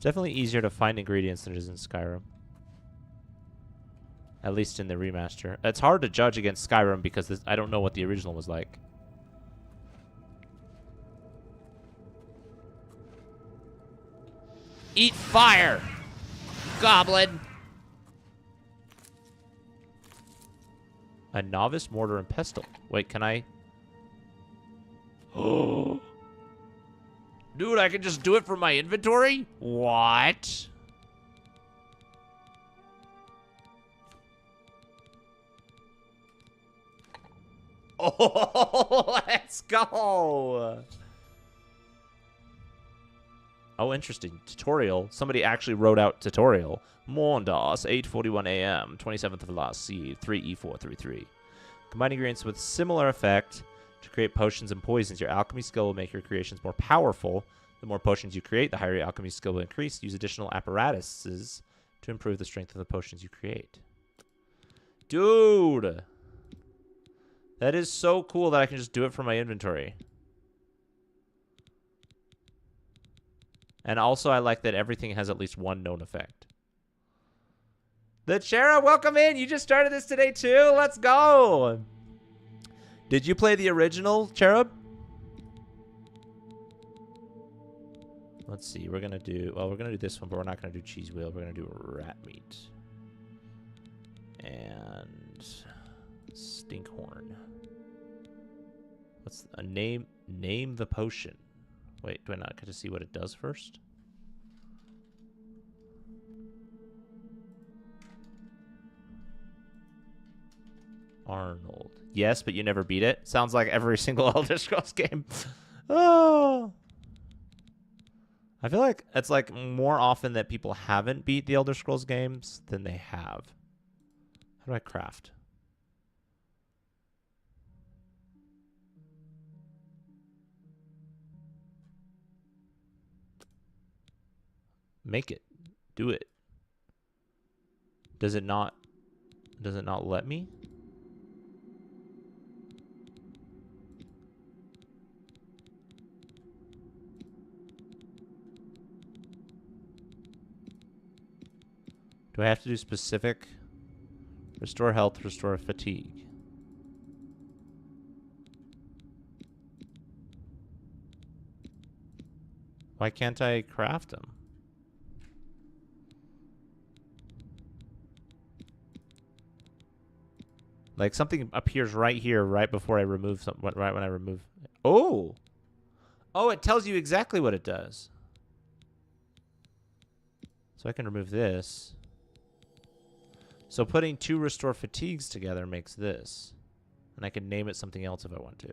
[SPEAKER 2] definitely easier to find ingredients than it is in Skyrim. At least in the remaster. It's hard to judge against Skyrim because I don't know what the original was like. Eat fire, goblin! A novice mortar and pestle. Wait, can I? Oh, dude, I can just do it from my inventory? What? Oh, let's go. Oh, interesting. Tutorial. Somebody actually wrote out tutorial. Mondas, 8:41 a.m., 27th of last seed, 3E433. Combine ingredients with similar effect to create potions and poisons. Your alchemy skill will make your creations more powerful. The more potions you create, the higher your alchemy skill will increase. Use additional apparatuses to improve the strength of the potions you create. Dude! That is so cool that I can just do it from my inventory. And also, I like that everything has at least one known effect. The Chera, welcome in. You just started this today, too. Let's go. Did you play the original, Cherub? Let's see. We're going to do... Well, we're going to do this one, but we're not going to do cheese wheel. We're going to do rat meat. And... stinkhorn. What's a name? Name the potion. Wait, do I not get to see what it does first? Arnold. Yes, but you never beat it. Sounds like every single Elder Scrolls game. Oh. I feel like it's like more often that people haven't beat the Elder Scrolls games than they have. How do I craft? Make it. Do it. Does it not let me? Do I have to do specific? Restore health, restore fatigue. Why can't I craft them? Like something appears right here, right before I remove something, right when I remove. Oh! Oh, it tells you exactly what it does. So I can remove this. So putting two restore fatigues together makes this. And I can name it something else if I want to.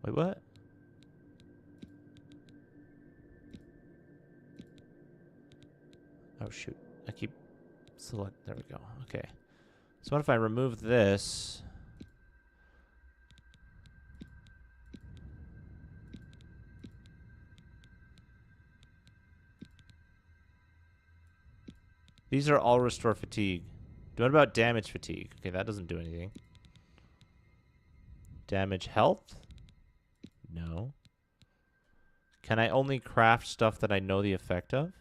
[SPEAKER 2] Wait, what? Oh, shoot. I keep select. There we go. Okay. So what if I remove this? These are all restore fatigue. What about damage fatigue? Okay, that doesn't do anything. Damage health? No. Can I only craft stuff that I know the effect of?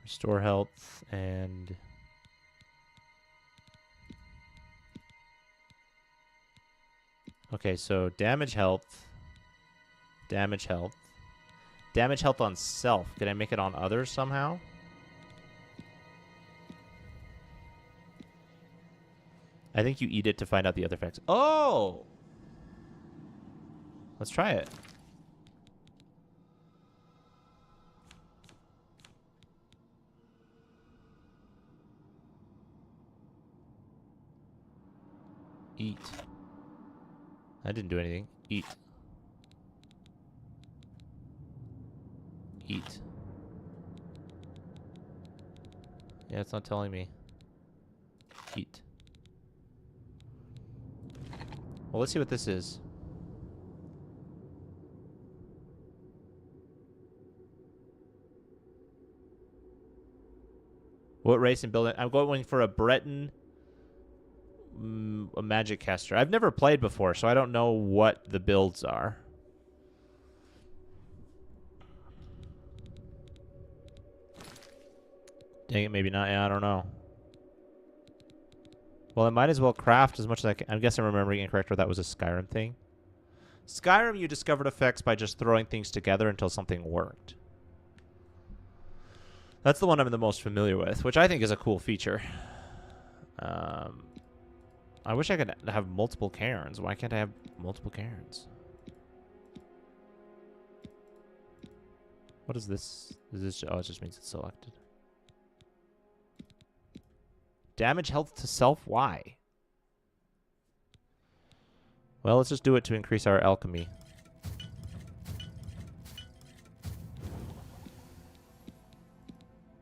[SPEAKER 2] Restore health and... Okay, so damage health. Damage health. Damage health on self. Can I make it on others somehow? I think you eat it to find out the other effects. Oh! Let's try it. Eat. I didn't do anything. Eat. Eat. Yeah, it's not telling me. Eat. Well, let's see what this is. What race and building? I'm going for a Breton, a magic caster. I've never played before, so I don't know what the builds are. Dang it, maybe not. Yeah, I don't know. Well, I might as well craft as much as I can. I guess I'm remembering incorrectly. That was a Skyrim thing. Skyrim, you discovered effects by just throwing things together until something worked. That's the one I'm the most familiar with, which I think is a cool feature. I wish I could have multiple cairns. Why can't I have multiple cairns? What is this? Is this? Oh, it just means it's selected. Damage health to self? Why? Well, let's just do it to increase our alchemy.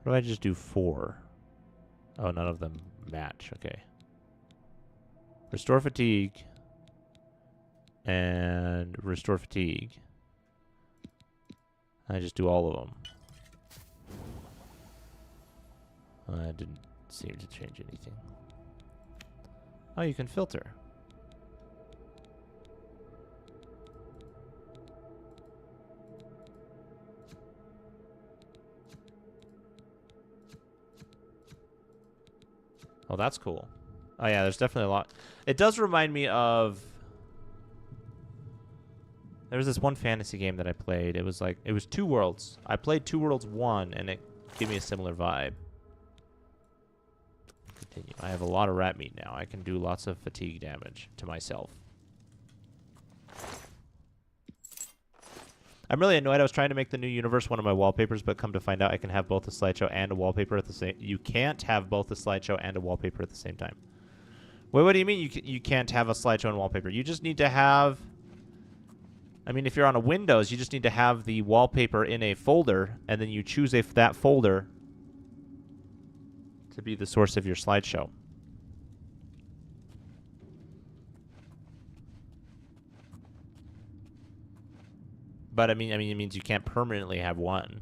[SPEAKER 2] What do I just do 4? Oh, none of them match. Okay. Restore fatigue. And restore fatigue. I just do all of them. I didn't seem to change anything. Oh, you can filter. Oh, that's cool. Oh, yeah, there's definitely a lot. It does remind me of... There was this one fantasy game that I played. It was like... It was Two Worlds. I played Two Worlds 1, and it gave me a similar vibe. Continue. I have a lot of rat meat now. I can do lots of fatigue damage to myself. I'm really annoyed. I was trying to make the new universe one of my wallpapers, but come to find out I can have both a slideshow and a wallpaper at the same... You can't have both a slideshow and a wallpaper at the same time. Wait, what do you mean you can't have a slideshow and wallpaper? You just need to have... I mean, if you're on a Windows, you just need to have the wallpaper in a folder, and then you choose that folder to be the source of your slideshow. But I mean, it means you can't permanently have one.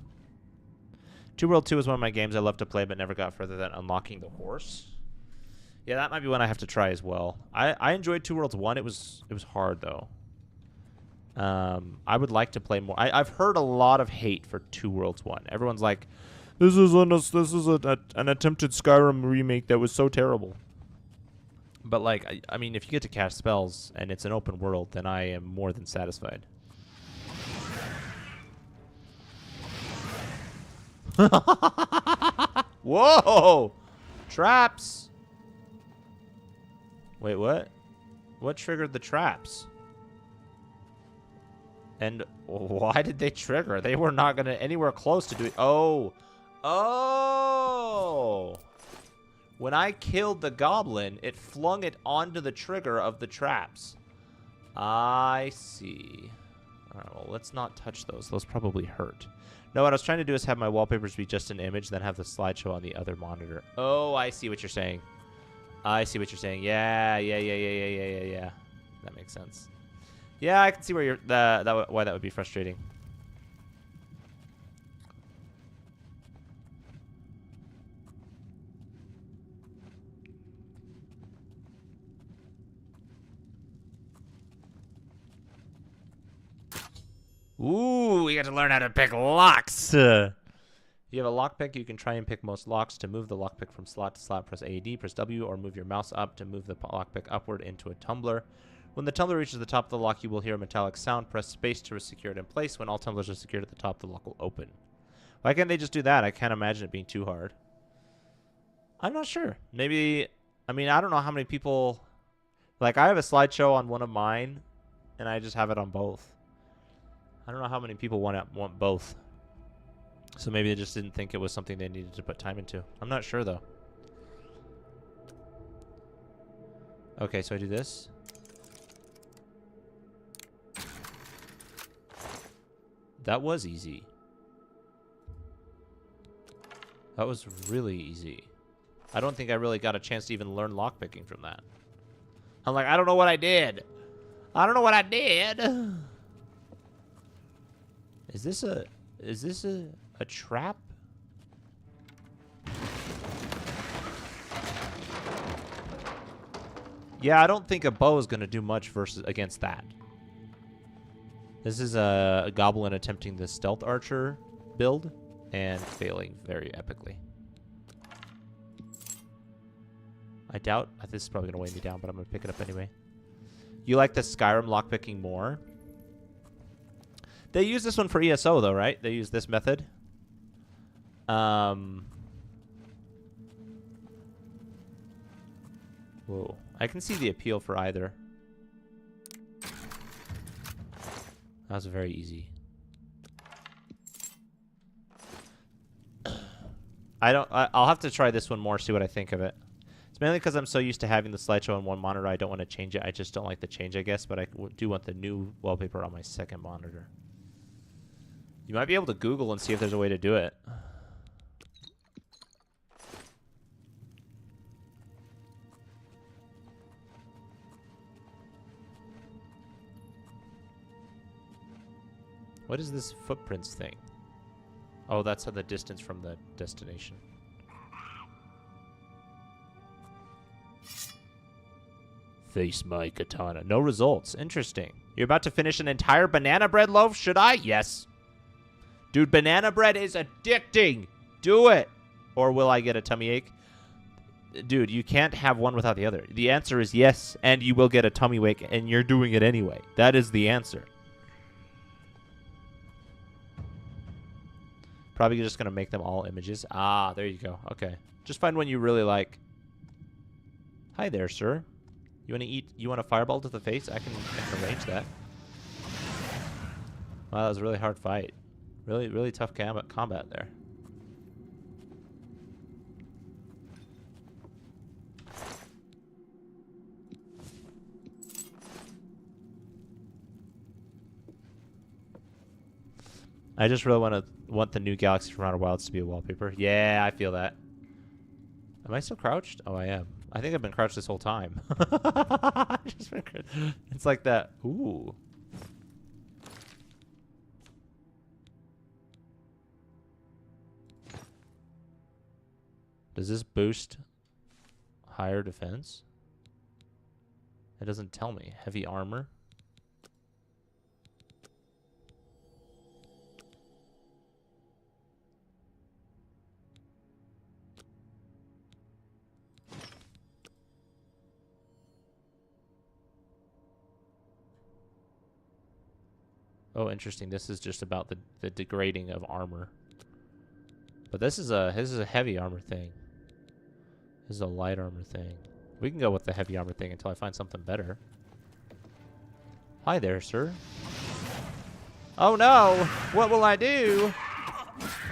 [SPEAKER 2] Two World 2 is one of my games I love to play, but never got further than unlocking the horse. Yeah, that might be one I have to try as well. I enjoyed Two Worlds 1. It was hard though. I would like to play more. I've heard a lot of hate for Two Worlds 1. Everyone's like, this is an attempted Skyrim remake that was so terrible. But like, I mean, if you get to cast spells and it's an open world, then I am more than satisfied. Whoa! Traps! Wait, what? What triggered the traps? And why did they trigger? They were not going to anywhere close to doing... Oh! Oh! When I killed the goblin, it flung it onto the trigger of the traps. I see. Alright, well, let's not touch those. Those probably hurt. No, what I was trying to do is have my wallpapers be just an image, then have the slideshow on the other monitor. Oh, I see what you're saying. I see what you're saying. Yeah. That makes sense. Yeah, I can see where you're why that would be frustrating. Ooh, we got to learn how to pick locks. You have a lockpick. You can try and pick most locks. To move the lockpick from slot to slot, press AD, press W, or move your mouse up to move the lockpick upward into a tumbler. When the tumbler reaches the top of the lock, you will hear a metallic sound. Press space to secure it in place. When all tumblers are secured at the top, the lock will open. Why can't they just do that? I can't imagine it being too hard. I'm not sure. Maybe, I mean, I don't know how many people... Like, I have a slideshow on one of mine, and I just have it on both. I don't know how many people want both. So maybe they just didn't think it was something they needed to put time into. I'm not sure, though. Okay, so I do this. That was easy. That was really easy. I don't think I really got a chance to even learn lockpicking from that. I'm like, I don't know what I did. I don't know what I did. Is this a trap? Yeah, I don't think a bow is going to do much versus against that. This is a goblin attempting the stealth archer build and failing very epically. I doubt this is probably going to weigh me down, but I'm going to pick it up anyway. You like the Skyrim lockpicking more? They use this one for ESO though, right? They use this method. Whoa. I can see the appeal for either. That was very easy. I'll have to try this one more, see what I think of it. It's mainly because I'm so used to having the slideshow on one monitor, I don't want to change it. I just don't like the change, I guess, but I do want the new wallpaper on my second monitor. You might be able to Google and see if there's a way to do it. What is this footprints thing? Oh, that's the distance from the destination. Face my katana. No results. Interesting. You're about to finish an entire banana bread loaf? Should I? Yes. Dude, banana bread is addicting. Do it. Or will I get a tummy ache? Dude, you can't have one without the other. The answer is yes, and you will get a tummy ache, and you're doing it anyway. That is the answer. Probably just going to make them all images. Ah, there you go. Okay. Just find one you really like. Hi there, sir. You want to eat? You want a fireball to the face? I can arrange that. Wow, that was a really hard fight. Really, really tough combat there. I just really want the new Galaxy from Outer Wilds to be a wallpaper. Yeah, I feel that. Am I still crouched? Oh, I am. I think I've been crouched this whole time. It's like that. Ooh. Does this boost higher defense? It doesn't tell me. Heavy armor. Oh, interesting. This is just about the degrading of armor. But this is a heavy armor thing. This is a light armor thing. We can go with the heavy armor thing until I find something better. Hi there, sir. Oh no! What will I do?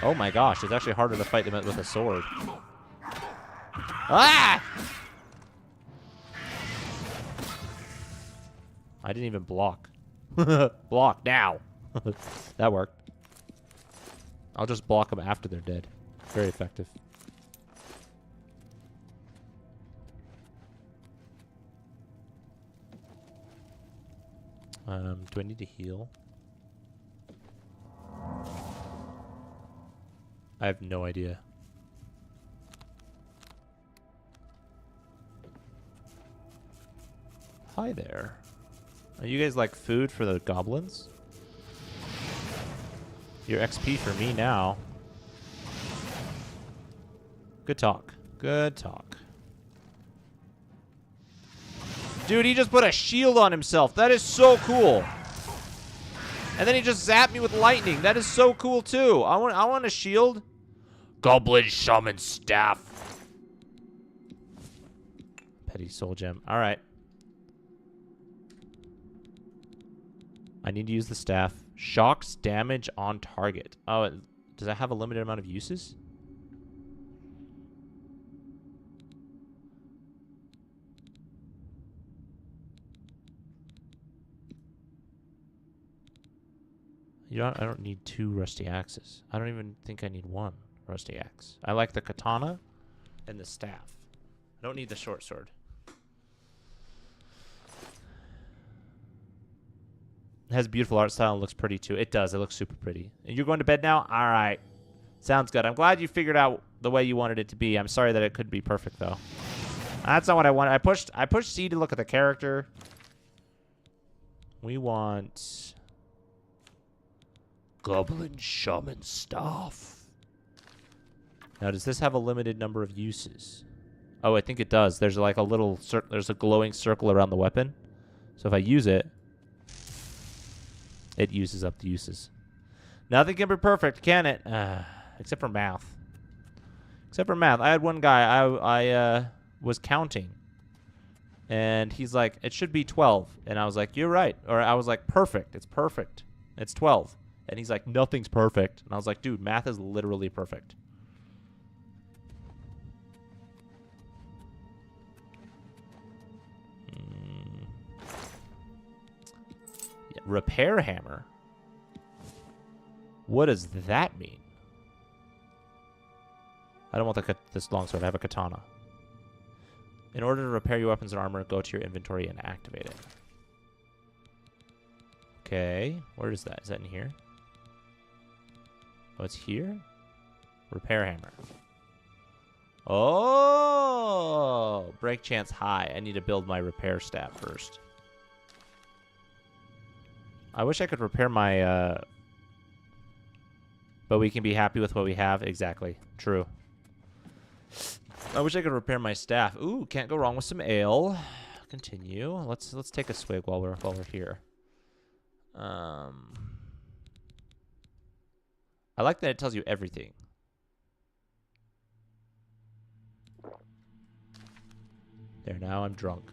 [SPEAKER 2] Oh my gosh, it's actually harder to fight them with a sword. Ah! I didn't even block. Block now. That worked. I'll just block them after they're dead. Very effective. Do I need to heal? I have no idea. Hi there. Are you guys like food for the goblins? Your XP for me now. Good talk. Good talk. Dude, he just put a shield on himself. That is so cool. And then he just zapped me with lightning. That is so cool too. I want a shield. Goblin shaman staff. Petty soul gem. All right. I need to use the staff. Shocks damage on target. Oh, does that have a limited amount of uses? I don't need 2 rusty axes. I don't even think I need 1 rusty axe. I like the katana and the staff. I don't need the short sword. It has beautiful art style and looks pretty too. It does. It looks super pretty. And you're going to bed now? All right. Sounds good. I'm glad you figured out the way you wanted it to be. I'm sorry that it couldn't be perfect though. That's not what I wanted. I pushed C to look at the character. We want Goblin Shaman Staff. Now, does this have a limited number of uses? Oh, I think it does. There's like a little there's a glowing circle around the weapon. So if I use it, it uses up the uses. Nothing can be perfect, can it? Except for math. Except for math. I had one guy, I was counting. And he's like, it should be 12. And I was like, you're right. Or I was like, perfect. It's perfect. It's 12. And he's like, nothing's perfect. And I was like, dude, math is literally perfect. Yeah, repair hammer. What does that mean? I don't want this longsword. I have a katana. In order to repair your weapons and armor, go to your inventory and activate it. Okay. Where is that? Is that in here? Oh, it's here? Repair hammer. Oh! Break chance high. I need to build my repair staff first. I wish I could repair my... But we can be happy with what we have. Exactly. True. I wish I could repair my staff. Ooh, can't go wrong with some ale. Continue. Let's take a swig while we're here. I like that it tells you everything. There, now I'm drunk.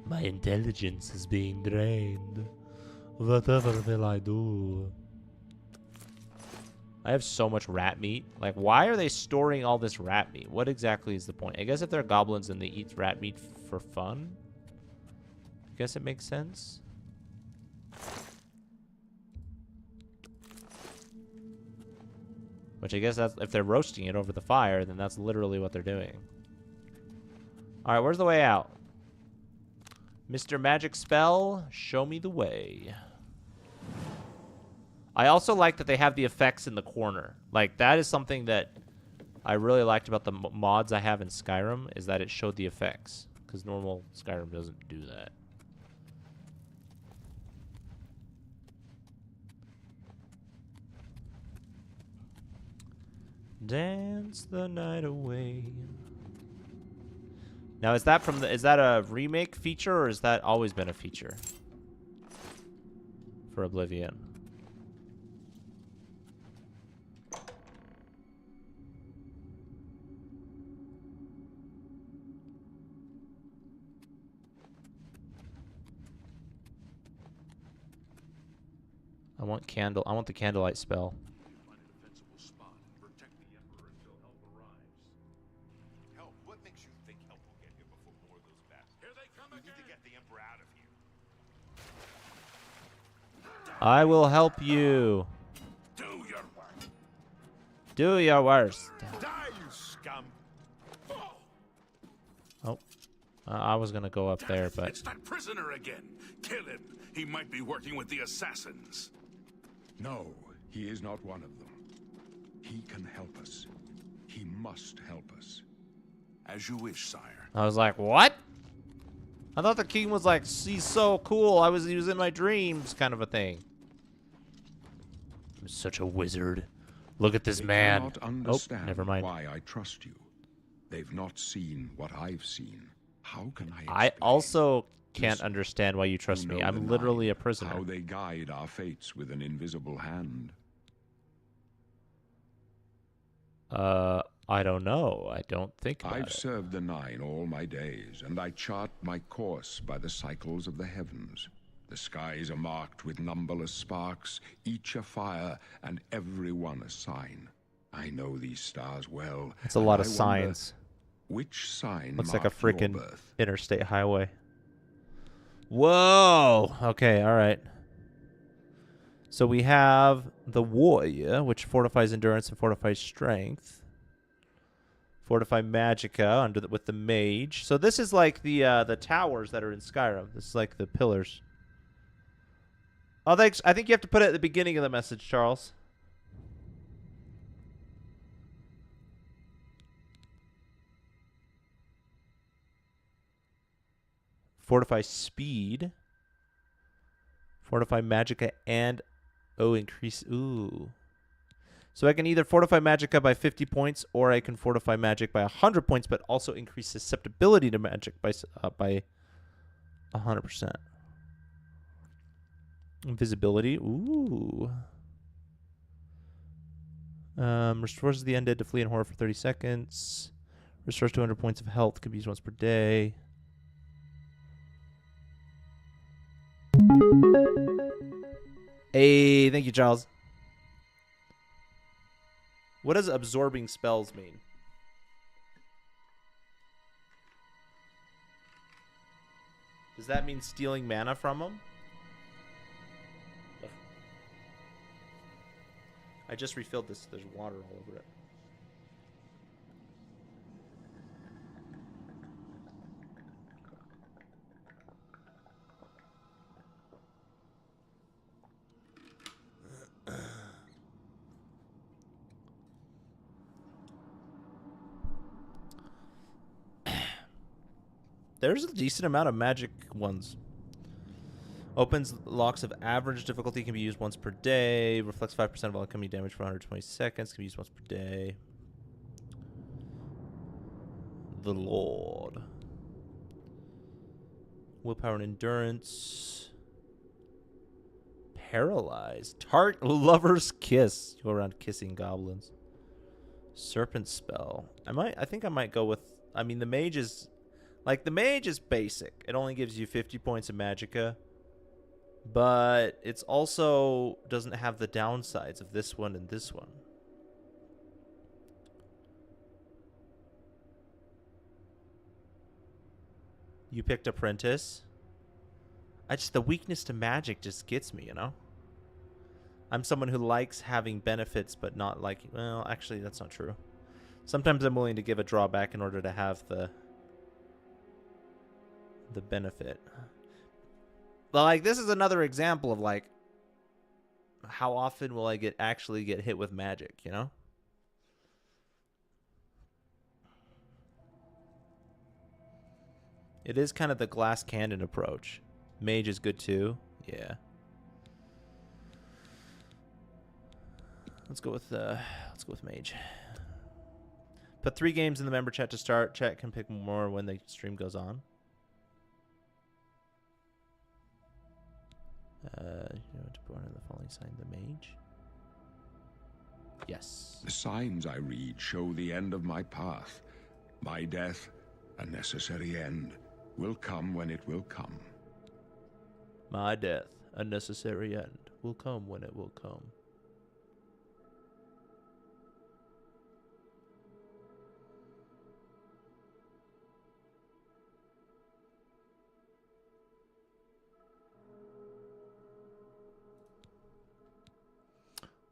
[SPEAKER 2] My intelligence is being drained. Whatever will I do? I have so much rat meat. Like, why are they storing all this rat meat? What exactly is the point? I guess if they're goblins and they eat rat meat for fun, I guess it makes sense. Which I guess that's, if they're roasting it over the fire, then that's literally what they're doing. Alright, where's the way out? Mr. Magic Spell, show me the way. I also like that they have the effects in the corner. Like, that is something that I really liked about the mods I have in Skyrim, is that it showed the effects. Because normal Skyrim doesn't do that. Dance the night away. Now, is that from is that a remake feature, or has that always been a feature for Oblivion? I want the candlelight spell.
[SPEAKER 1] Find a defensible spot and protect the Emperor until help arrives.
[SPEAKER 6] Help? What makes you think help will get here before more goes bad?
[SPEAKER 1] Here they come
[SPEAKER 6] We
[SPEAKER 1] again.
[SPEAKER 6] need to get the Emperor out of here.
[SPEAKER 2] I will help you.
[SPEAKER 1] Do your work.
[SPEAKER 2] Do your worst.
[SPEAKER 6] Die, you scum!
[SPEAKER 2] Oh, I was gonna go up there, but
[SPEAKER 1] It's that prisoner again. Kill him. He might be working with the assassins.
[SPEAKER 3] No, he is not one of them. He can help us. He must help us.
[SPEAKER 1] As you wish, sire.
[SPEAKER 2] I was like, what? I thought the king was like, he's so cool. He was in my dreams, kind of a thing. I'm such a wizard. Look at this
[SPEAKER 3] They
[SPEAKER 2] man.
[SPEAKER 3] cannot
[SPEAKER 2] Oh,
[SPEAKER 3] understand
[SPEAKER 2] never mind.
[SPEAKER 3] why I trust you. They've not seen what I've seen. How can I
[SPEAKER 2] I
[SPEAKER 3] explain
[SPEAKER 2] also can't
[SPEAKER 3] Just
[SPEAKER 2] understand why you
[SPEAKER 3] to
[SPEAKER 2] trust me.
[SPEAKER 3] know
[SPEAKER 2] I'm
[SPEAKER 3] the
[SPEAKER 2] literally
[SPEAKER 3] Nine,
[SPEAKER 2] a prisoner.
[SPEAKER 3] How they guide our fates with an invisible hand?
[SPEAKER 2] I don't know. I don't think about
[SPEAKER 3] I've
[SPEAKER 2] it.
[SPEAKER 3] served the Nine all my days, and I chart my course by the cycles of the heavens. The skies are marked with numberless sparks, each a fire, and every one a sign. I know these stars well.
[SPEAKER 2] It's a
[SPEAKER 3] and
[SPEAKER 2] lot of
[SPEAKER 3] I wonder,
[SPEAKER 2] signs.
[SPEAKER 3] which sign
[SPEAKER 2] Looks like a
[SPEAKER 3] marked your
[SPEAKER 2] freaking
[SPEAKER 3] birth?
[SPEAKER 2] interstate highway. Whoa. Okay, all right. So we have the warrior, which fortifies endurance and fortifies strength. Fortify magicka under with the mage. So this is like the towers that are in Skyrim. This is like the pillars. Oh, thanks. I think you have to put it at the beginning of the message, Charles. Fortify speed. Fortify magicka and increase. Ooh. So I can either fortify magicka by 50 points, or I can fortify magic by 100 points, but also increase susceptibility to magic by 100%. Invisibility. Ooh. Restores the undead to flee in horror for 30 seconds. Restores 200 points of health. Can be used once per day. Hey, thank you, Charles. What does absorbing spells mean? Does that mean stealing mana from them? I just refilled this. There's water all over it. There's a decent amount of magic ones. Opens locks of average difficulty, can be used once per day. Reflects 5% of all incoming damage for 120 seconds. Can be used once per day. The Lord. Willpower and endurance. Paralyzed. Lover's kiss. You go around kissing goblins. Serpent spell. I think I might go with. I mean, the mage is. Like, the mage is basic. It only gives you 50 points of magicka. But it's also doesn't have the downsides of this one and this one. You picked apprentice. The weakness to magic just gets me, you know? I'm someone who likes having benefits, but not liking. Well, actually, that's not true. Sometimes I'm willing to give a drawback in order to have the benefit. But like, this is another example of like, how often will I actually get hit with magic, you know? It is kind of the glass cannon approach. Mage is good too. Yeah. Let's go with mage. Put 3 games in the member chat to start. Chat can pick more when the stream goes on. You know, to put on the following sign, the mage. Yes.
[SPEAKER 3] The signs I read show the end of my path. My death, a necessary end, will come when it will come.
[SPEAKER 2] My death, a necessary end, will come when it will come.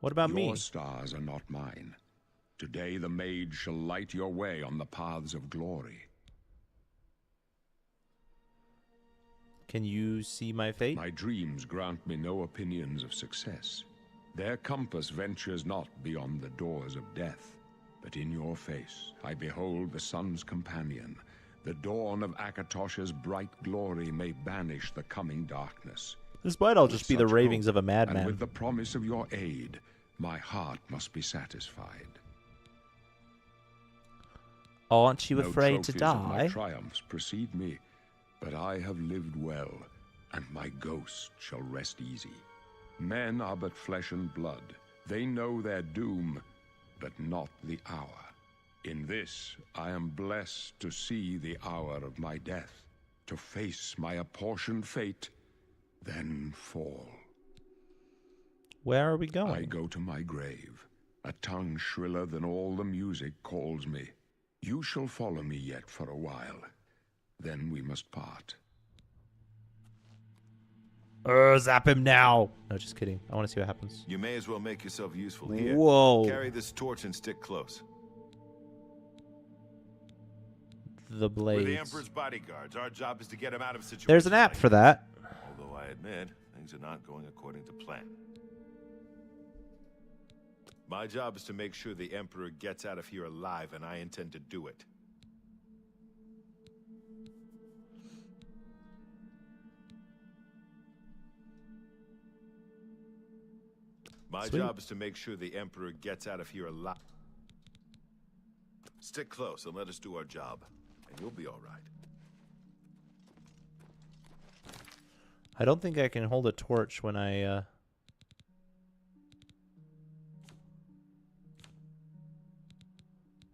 [SPEAKER 2] What about me?
[SPEAKER 3] Your stars are not mine. Today the mage shall light your way on the paths of glory.
[SPEAKER 2] Can you see my fate?
[SPEAKER 3] My dreams grant me no opinions of success. Their compass ventures not beyond the doors of death. But in your face I behold the sun's companion. The dawn of Akatosha's bright glory may banish the coming darkness.
[SPEAKER 2] This might all
[SPEAKER 3] With
[SPEAKER 2] just be the
[SPEAKER 3] such
[SPEAKER 2] ravings
[SPEAKER 3] hope,
[SPEAKER 2] of a madman.
[SPEAKER 3] And with the promise of your aid, my heart must be satisfied.
[SPEAKER 2] Aren't you
[SPEAKER 3] No
[SPEAKER 2] afraid to
[SPEAKER 3] trophies of my
[SPEAKER 2] die?
[SPEAKER 3] triumphs precede me, but I have lived well, and my ghost shall rest easy. Men are but flesh and blood. They know their doom, but not the hour. In this, I am blessed to see the hour of my death, to face my apportioned fate, then fall.
[SPEAKER 2] Where are we going?
[SPEAKER 3] I go to my grave. A tongue shriller than all the music calls me. You shall follow me yet for a while. Then we must part.
[SPEAKER 2] Zap him now. No, just kidding. I want to see what happens.
[SPEAKER 6] You may as well make yourself useful here.
[SPEAKER 2] Whoa.
[SPEAKER 6] Carry this torch and stick close.
[SPEAKER 2] The
[SPEAKER 6] We're
[SPEAKER 2] blades.
[SPEAKER 6] the Emperor's bodyguards. Our job is to get him out of situations.
[SPEAKER 2] There's an app
[SPEAKER 6] like
[SPEAKER 2] for that.
[SPEAKER 6] Although I admit, things are not going according to plan. My job is to make sure the Emperor gets out of here alive, and I intend to do it. My
[SPEAKER 2] Sweet.
[SPEAKER 6] job is to make sure the Emperor gets out of here alive. Stick close and let us do our job, and you'll be all right.
[SPEAKER 2] I don't think I can hold a torch when I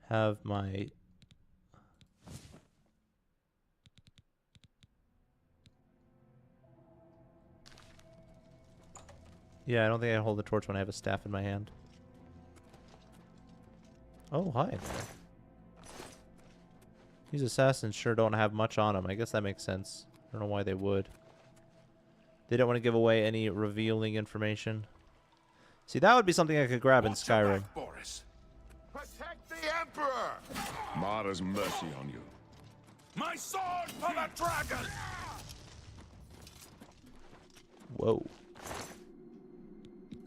[SPEAKER 2] have my I don't think I hold the torch when I have a staff in my hand. Oh, hi. These assassins sure don't have much on them. I guess that makes sense. I don't know why they would. They don't want to give away any revealing information. See, that would be something I could grab in
[SPEAKER 1] Watch your
[SPEAKER 2] Skyrim.
[SPEAKER 1] back, Boris.
[SPEAKER 6] Protect the Emperor!
[SPEAKER 3] Mara's mercy on you.
[SPEAKER 1] My sword for the dragon!
[SPEAKER 2] Whoa.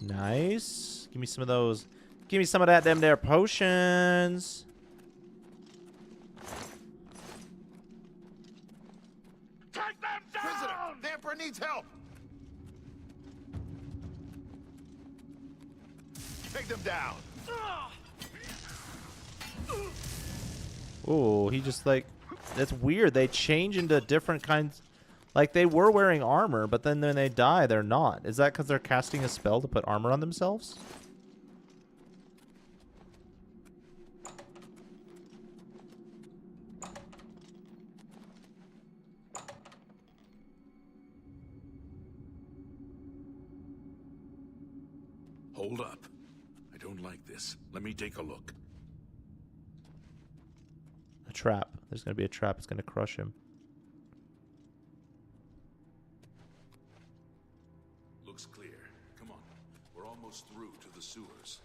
[SPEAKER 2] Nice. Give me some of those. Give me some of that them there potions.
[SPEAKER 1] Take them down!
[SPEAKER 6] Prisoner, the Emperor needs help! Take them down!
[SPEAKER 2] Oh, he just like... That's weird. They change into different kinds... Like, they were wearing armor, but then when they die, they're not. Is that because they're casting a spell to put armor on themselves?
[SPEAKER 1] Hold up. I don't like this. Let me take a look.
[SPEAKER 2] A trap. There's going to be a trap. It's going to crush him.
[SPEAKER 1] Looks clear. Come on. We're almost through to the sewers.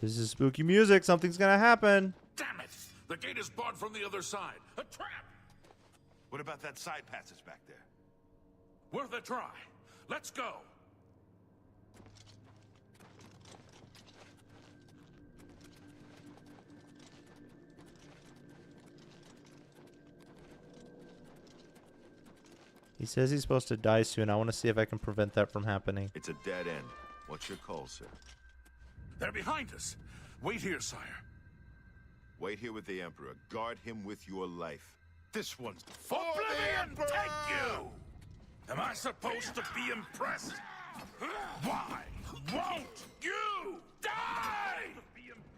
[SPEAKER 2] This is spooky music. Something's going to happen.
[SPEAKER 1] Damn it! The gate is barred from the other side. A trap!
[SPEAKER 6] What about that side passage back there?
[SPEAKER 1] Worth a try. Let's go.
[SPEAKER 2] He says he's supposed to die soon. I want to see if I can prevent that from happening.
[SPEAKER 6] It's a dead end. What's your call, sir?
[SPEAKER 1] They're behind us. Wait here, sire.
[SPEAKER 6] Wait here with the Emperor. Guard him with your life. This one's for
[SPEAKER 1] Oblivion,
[SPEAKER 6] the Emperor!
[SPEAKER 1] take you! Am I supposed to be impressed? Why won't you die?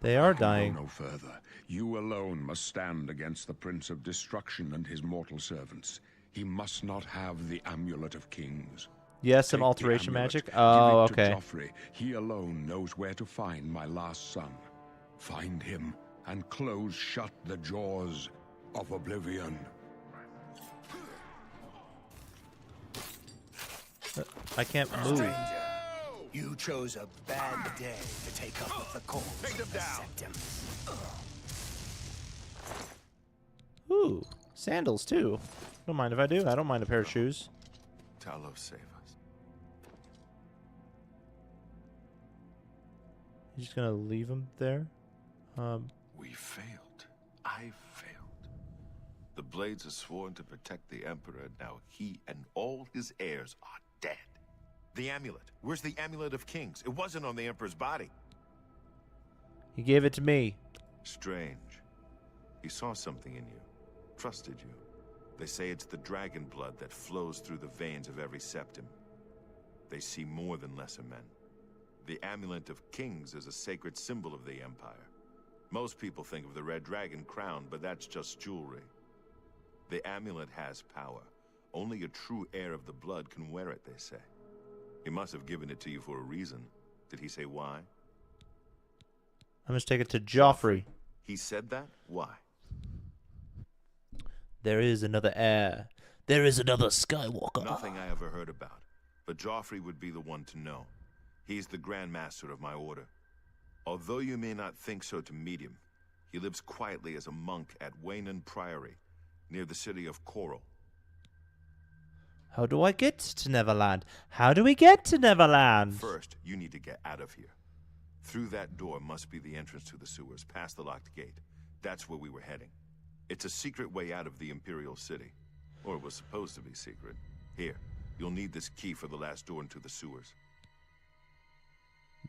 [SPEAKER 2] They are
[SPEAKER 3] Go
[SPEAKER 2] dying.
[SPEAKER 3] no further. You alone must stand against the Prince of Destruction and his mortal servants. He must not have the Amulet of Kings.
[SPEAKER 2] Yes, some
[SPEAKER 3] Take the
[SPEAKER 2] alteration
[SPEAKER 3] amulet,
[SPEAKER 2] magic.
[SPEAKER 3] give
[SPEAKER 2] Oh,
[SPEAKER 3] it to
[SPEAKER 2] okay.
[SPEAKER 3] Joffrey. He alone knows where to find my last son. Find him and close shut the jaws of Oblivion.
[SPEAKER 2] I can't move.
[SPEAKER 4] Stranger, you chose a bad day to take up with the cause of the Septim.
[SPEAKER 2] Ooh, sandals too. Don't mind if I do. I don't mind a pair of shoes.
[SPEAKER 6] Talos, save us.
[SPEAKER 2] You just gonna leave him there?
[SPEAKER 6] We failed. I failed. The Blades are sworn to protect the Emperor, and now he and all his heirs are dead. The amulet. Where's the Amulet of Kings? It wasn't on the Emperor's body.
[SPEAKER 2] He gave it to me.
[SPEAKER 6] Strange. He saw something in you. Trusted you. They say it's the dragon blood that flows through the veins of every septim. They see more than lesser men. The Amulet of Kings is a sacred symbol of the Empire. Most people think of the red dragon crown, but that's just jewelry. The amulet has power. Only a true heir of the blood can wear it, they say. He must have given it to you for a reason. Did he say why?
[SPEAKER 2] I'm just take it to Joffrey.
[SPEAKER 6] He said that? Why?
[SPEAKER 2] There is another heir. There is another Skywalker.
[SPEAKER 6] Nothing I ever heard about. But Joffrey would be the one to know. He's the Grand Master of my order. Although you may not think so to meet him, he lives quietly as a monk at Waynon Priory, near the city of Coral.
[SPEAKER 2] How do I get to Neverland? How do we get to Neverland?
[SPEAKER 6] First, you need to get out of here. Through that door must be the entrance to the sewers, past the locked gate. That's where we were heading. It's a secret way out of the Imperial City. Or it was supposed to be secret. Here, you'll need this key for the last door into the sewers.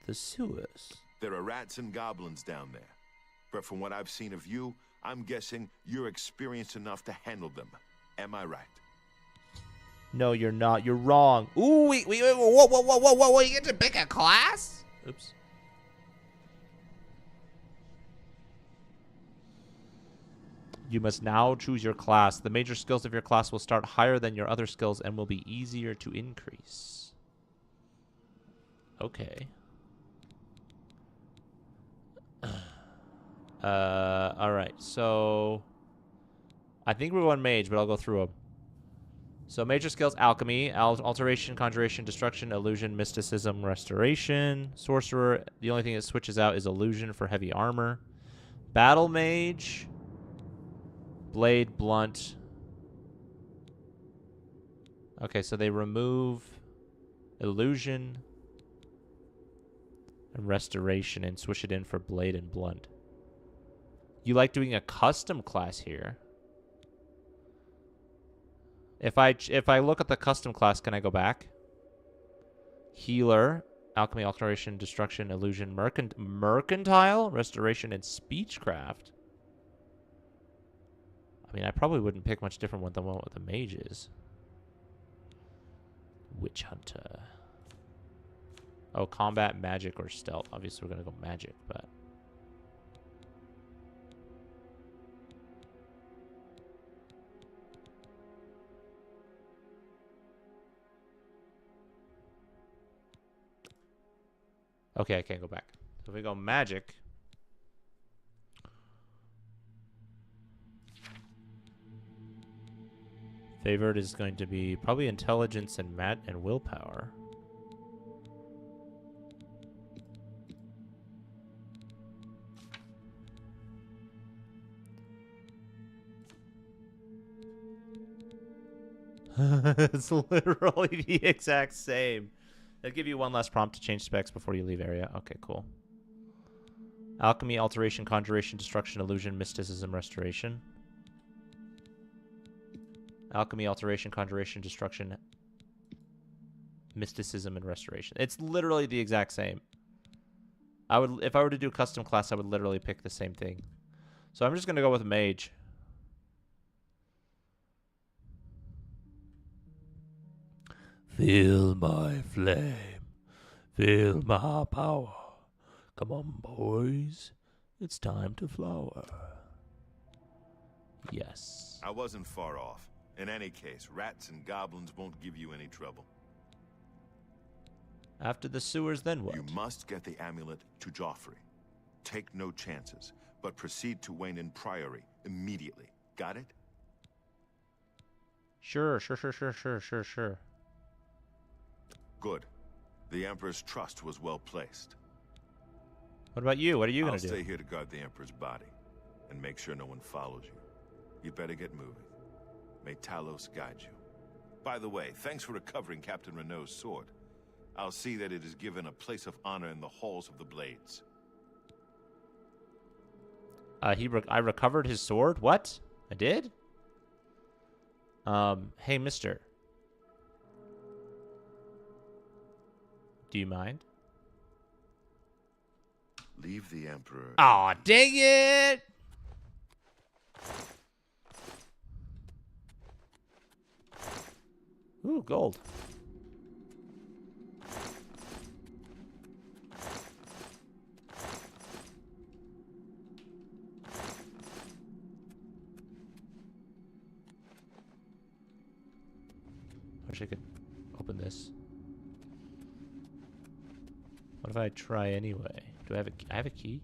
[SPEAKER 2] The sewers?
[SPEAKER 6] There are rats and goblins down there. But from what I've seen of you, I'm guessing you're experienced enough to handle them. Am I right?
[SPEAKER 2] No, you're not. You're wrong. Ooh, wait, whoa. You get to pick a class? Oops. You must now choose your class. The major skills of your class will start higher than your other skills and will be easier to increase. Okay. Alright, so I think we're going mage, but I'll go through them. So major skills: alchemy, alteration, conjuration, destruction, illusion, mysticism, restoration. Sorcerer, the only thing that switches out is illusion for heavy armor. Battle mage, blade, blunt. Okay, so they remove illusion and restoration and switch it in for blade and blunt. You like doing a custom class here. If I look at the custom class, can I go back? Healer, alchemy, alteration, destruction, illusion, mercantile, restoration, and speechcraft. I mean, I probably wouldn't pick much different than the one with the mages. Witch hunter. Oh, combat, magic, or stealth. Obviously, we're gonna go magic, but. Okay, I can't go back. So if we go magic. Favored is going to be probably intelligence and willpower. It's literally the exact same. They'll give you one less prompt to change specs before you leave area. Okay, cool. Alchemy, alteration, conjuration, destruction, illusion, mysticism, restoration. Alchemy, alteration, conjuration, destruction, mysticism, and restoration. It's literally the exact same. If I were to do custom class, I would literally pick the same thing. So I'm just gonna go with mage. Feel my flame. Feel my power. Come on, boys. It's time to flower. Yes.
[SPEAKER 6] I wasn't far off. In any case, rats and goblins won't give you any trouble.
[SPEAKER 2] After the sewers, then what?
[SPEAKER 6] You must get the amulet to Joffrey. Take no chances, but proceed to Waynon Priory immediately. Got it?
[SPEAKER 2] Sure.
[SPEAKER 6] Good. The Emperor's trust was well placed.
[SPEAKER 2] What about you? What are you going
[SPEAKER 6] I'll
[SPEAKER 2] to do?
[SPEAKER 6] stay here to guard the Emperor's body and make sure no one follows you. You better get moving. May Talos guide you. By the way, thanks for recovering Captain Renault's sword. I'll see that it is given a place of honor in the halls of the Blades.
[SPEAKER 2] I recovered his sword? What? I did? Hey, mister. Do you mind?
[SPEAKER 6] Leave the Emperor.
[SPEAKER 2] Aw, dang it! Ooh, gold. Wish I could open this. What if I try anyway? Do I have a key?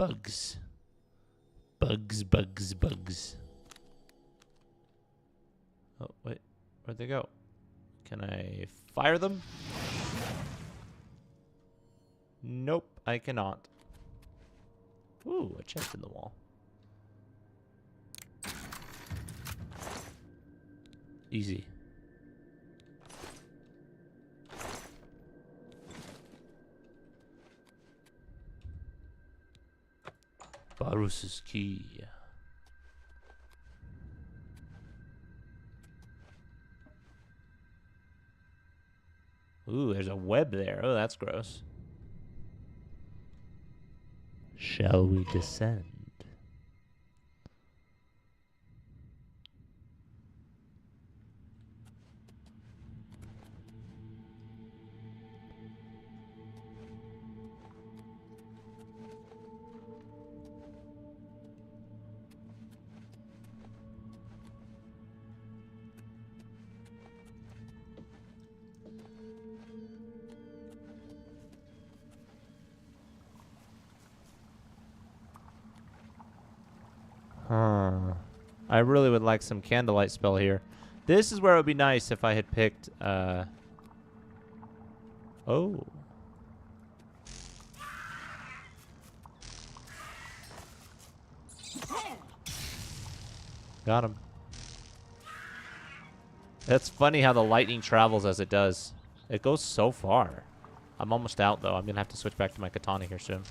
[SPEAKER 2] Bugs. Bugs, bugs, bugs. Oh, wait. Where'd they go? Can I fire them? Nope, I cannot. Ooh, a chest in the wall. Easy. Varus's key. Ooh, there's a web there. Oh, that's gross. Shall we descend? I really would like some candlelight spell here. This is where it would be nice if I had picked, oh. Got him. That's funny how the lightning travels as it does. It goes so far. I'm almost out, though. I'm going to have to switch back to my katana here soon.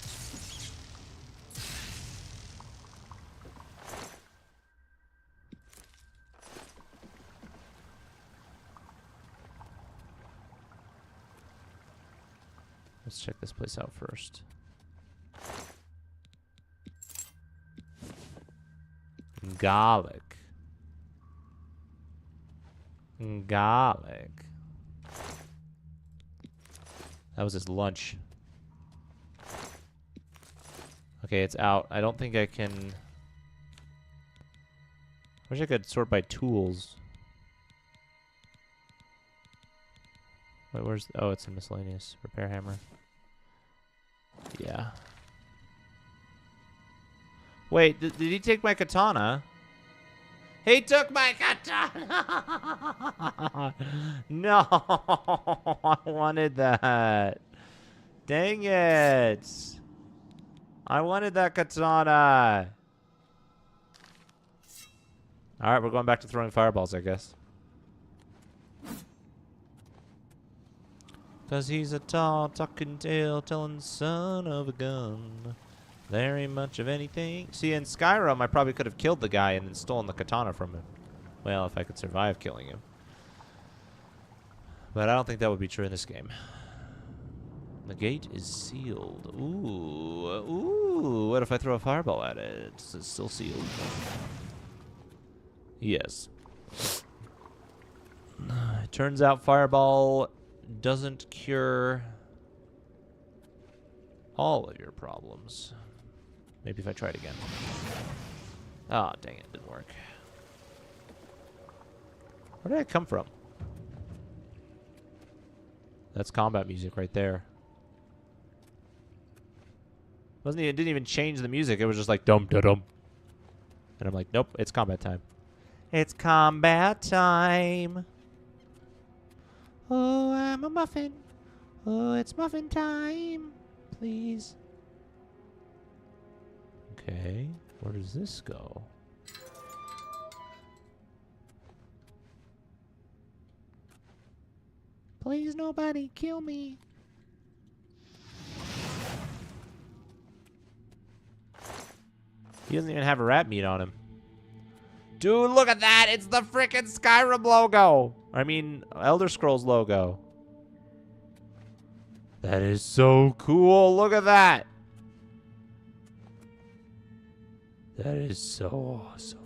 [SPEAKER 2] Let's check this place out first. Garlic. Garlic. That was his lunch. Okay, it's out. I don't think I can... I wish I could sort by tools. Wait, where's... Oh, it's a miscellaneous. Repair hammer. Yeah. Wait, did he take my katana? He took my katana! No! I wanted that. Dang it! I wanted that katana! Alright, we're going back to throwing fireballs, I guess. 'Cause he's a tall, talking tale, telling son of a gun. There ain't much of anything. See, in Skyrim, I probably could have killed the guy and then stolen the katana from him. Well, if I could survive killing him. But I don't think that would be true in this game. The gate is sealed. Ooh. Ooh. What if I throw a fireball at it? It's still sealed. Yes. It turns out fireball doesn't cure all of your problems. Maybe if I try it again. Ah, dang it, didn't work. Where did I come from? That's combat music right there. It didn't even change the music. It was just like dum da dum. And I'm like, nope, it's combat time. It's combat time. Oh, I'm a muffin. Oh, it's muffin time. Please. Okay, where does this go? Please, nobody kill me. He doesn't even have a rat meat on him. Dude, look at that! It's the frickin' Skyrim logo! I mean, Elder Scrolls logo. That is so cool! Look at that! That is so awesome.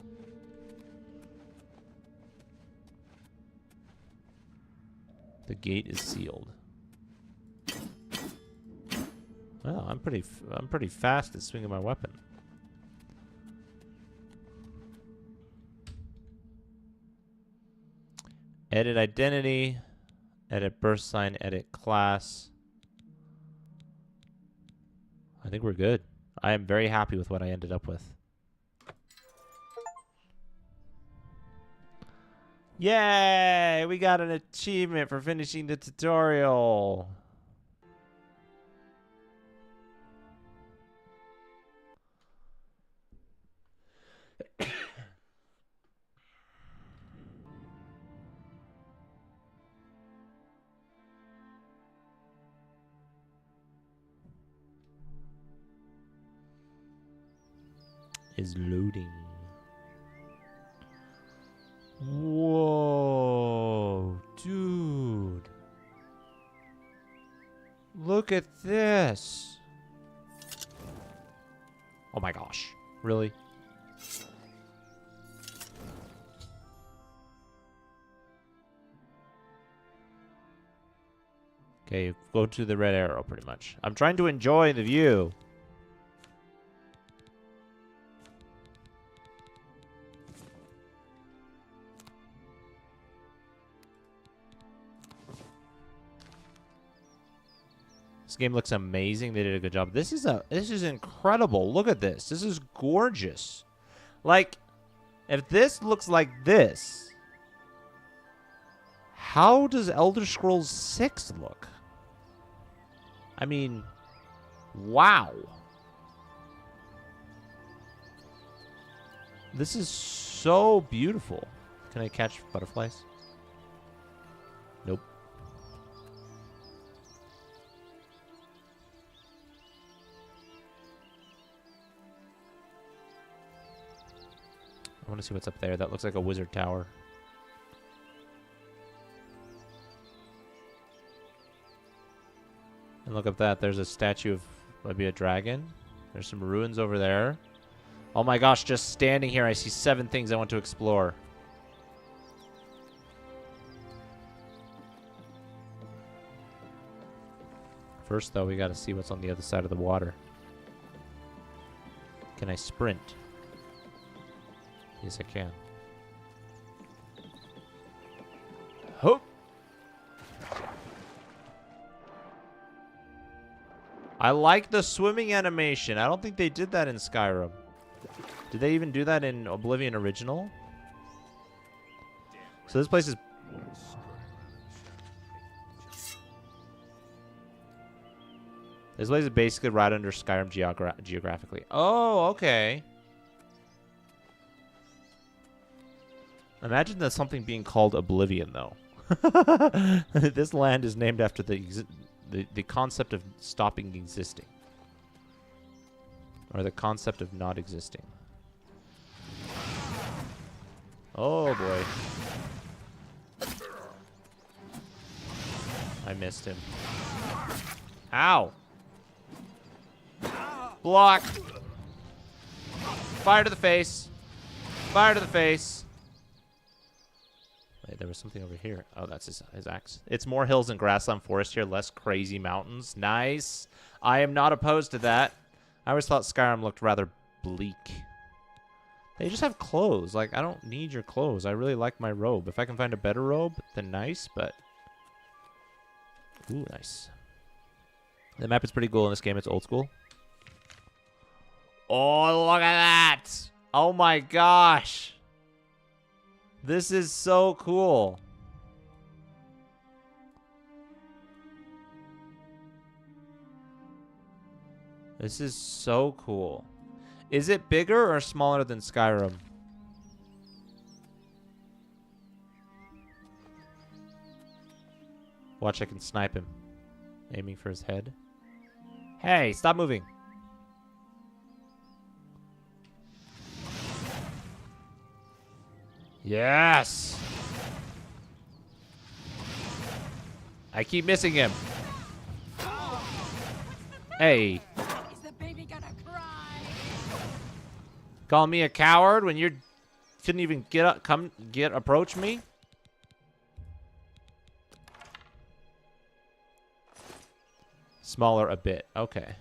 [SPEAKER 2] The gate is sealed. Well, I'm pretty fast at swinging my weapon. Edit identity, edit birth sign, edit class. I think we're good. I am very happy with what I ended up with. Yay! We got an achievement for finishing the tutorial. Is loading. Whoa, dude. Look at this. Oh my gosh. Really? Okay, go to the red arrow pretty much. I'm trying to enjoy the view. This game looks amazing. They did a good job. This is incredible. Look at this. This is gorgeous. Like, if this looks like this, how does Elder Scrolls 6 look? I mean, wow. This is so beautiful. Can I catch butterflies? Nope. I want to see what's up there. That looks like a wizard tower. And look at that. There's a statue of maybe a dragon. There's some ruins over there. Oh my gosh, just standing here, I see 7 things I want to explore. First, though, we got to see what's on the other side of the water. Can I sprint? Yes, I can. Hope. I like the swimming animation. I don't think they did that in Skyrim. Did they even do that in Oblivion Original? So this place is... This place is basically right under Skyrim geographically. Oh, okay. Imagine that something being called Oblivion, though. This land is named after the concept of stopping existing. Or the concept of not existing. Oh, boy. I missed him. Ow! Block! Fire to the face! Fire to the face! Wait, there was something over here. Oh, that's his axe. It's more hills and grassland forest here, less crazy mountains. Nice. I am not opposed to that. I always thought Skyrim looked rather bleak. They just have clothes. Like, I don't need your clothes. I really like my robe. If I can find a better robe, then nice, but... Ooh, nice. The map is pretty cool in this game. It's old school. Oh, look at that! Oh my gosh! This is so cool. This is so cool. Is it bigger or smaller than Skyrim? Watch, I can snipe him. Aiming for his head. Hey, stop moving. Yes! I keep missing him. Hey.
[SPEAKER 5] Is the baby gonna cry?
[SPEAKER 2] Call me a coward when you couldn't even approach me? Smaller a bit. Okay.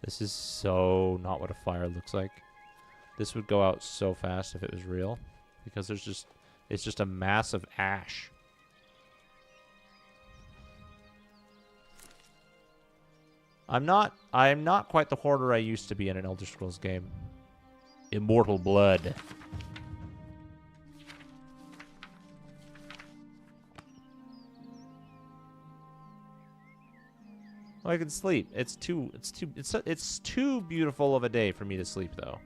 [SPEAKER 2] This is so not what a fire looks like. This would go out so fast if it was real, because it's just a mass of ash. I'm not quite the hoarder I used to be in an Elder Scrolls game. Immortal Blood. Oh, I can sleep. It's too beautiful of a day for me to sleep though.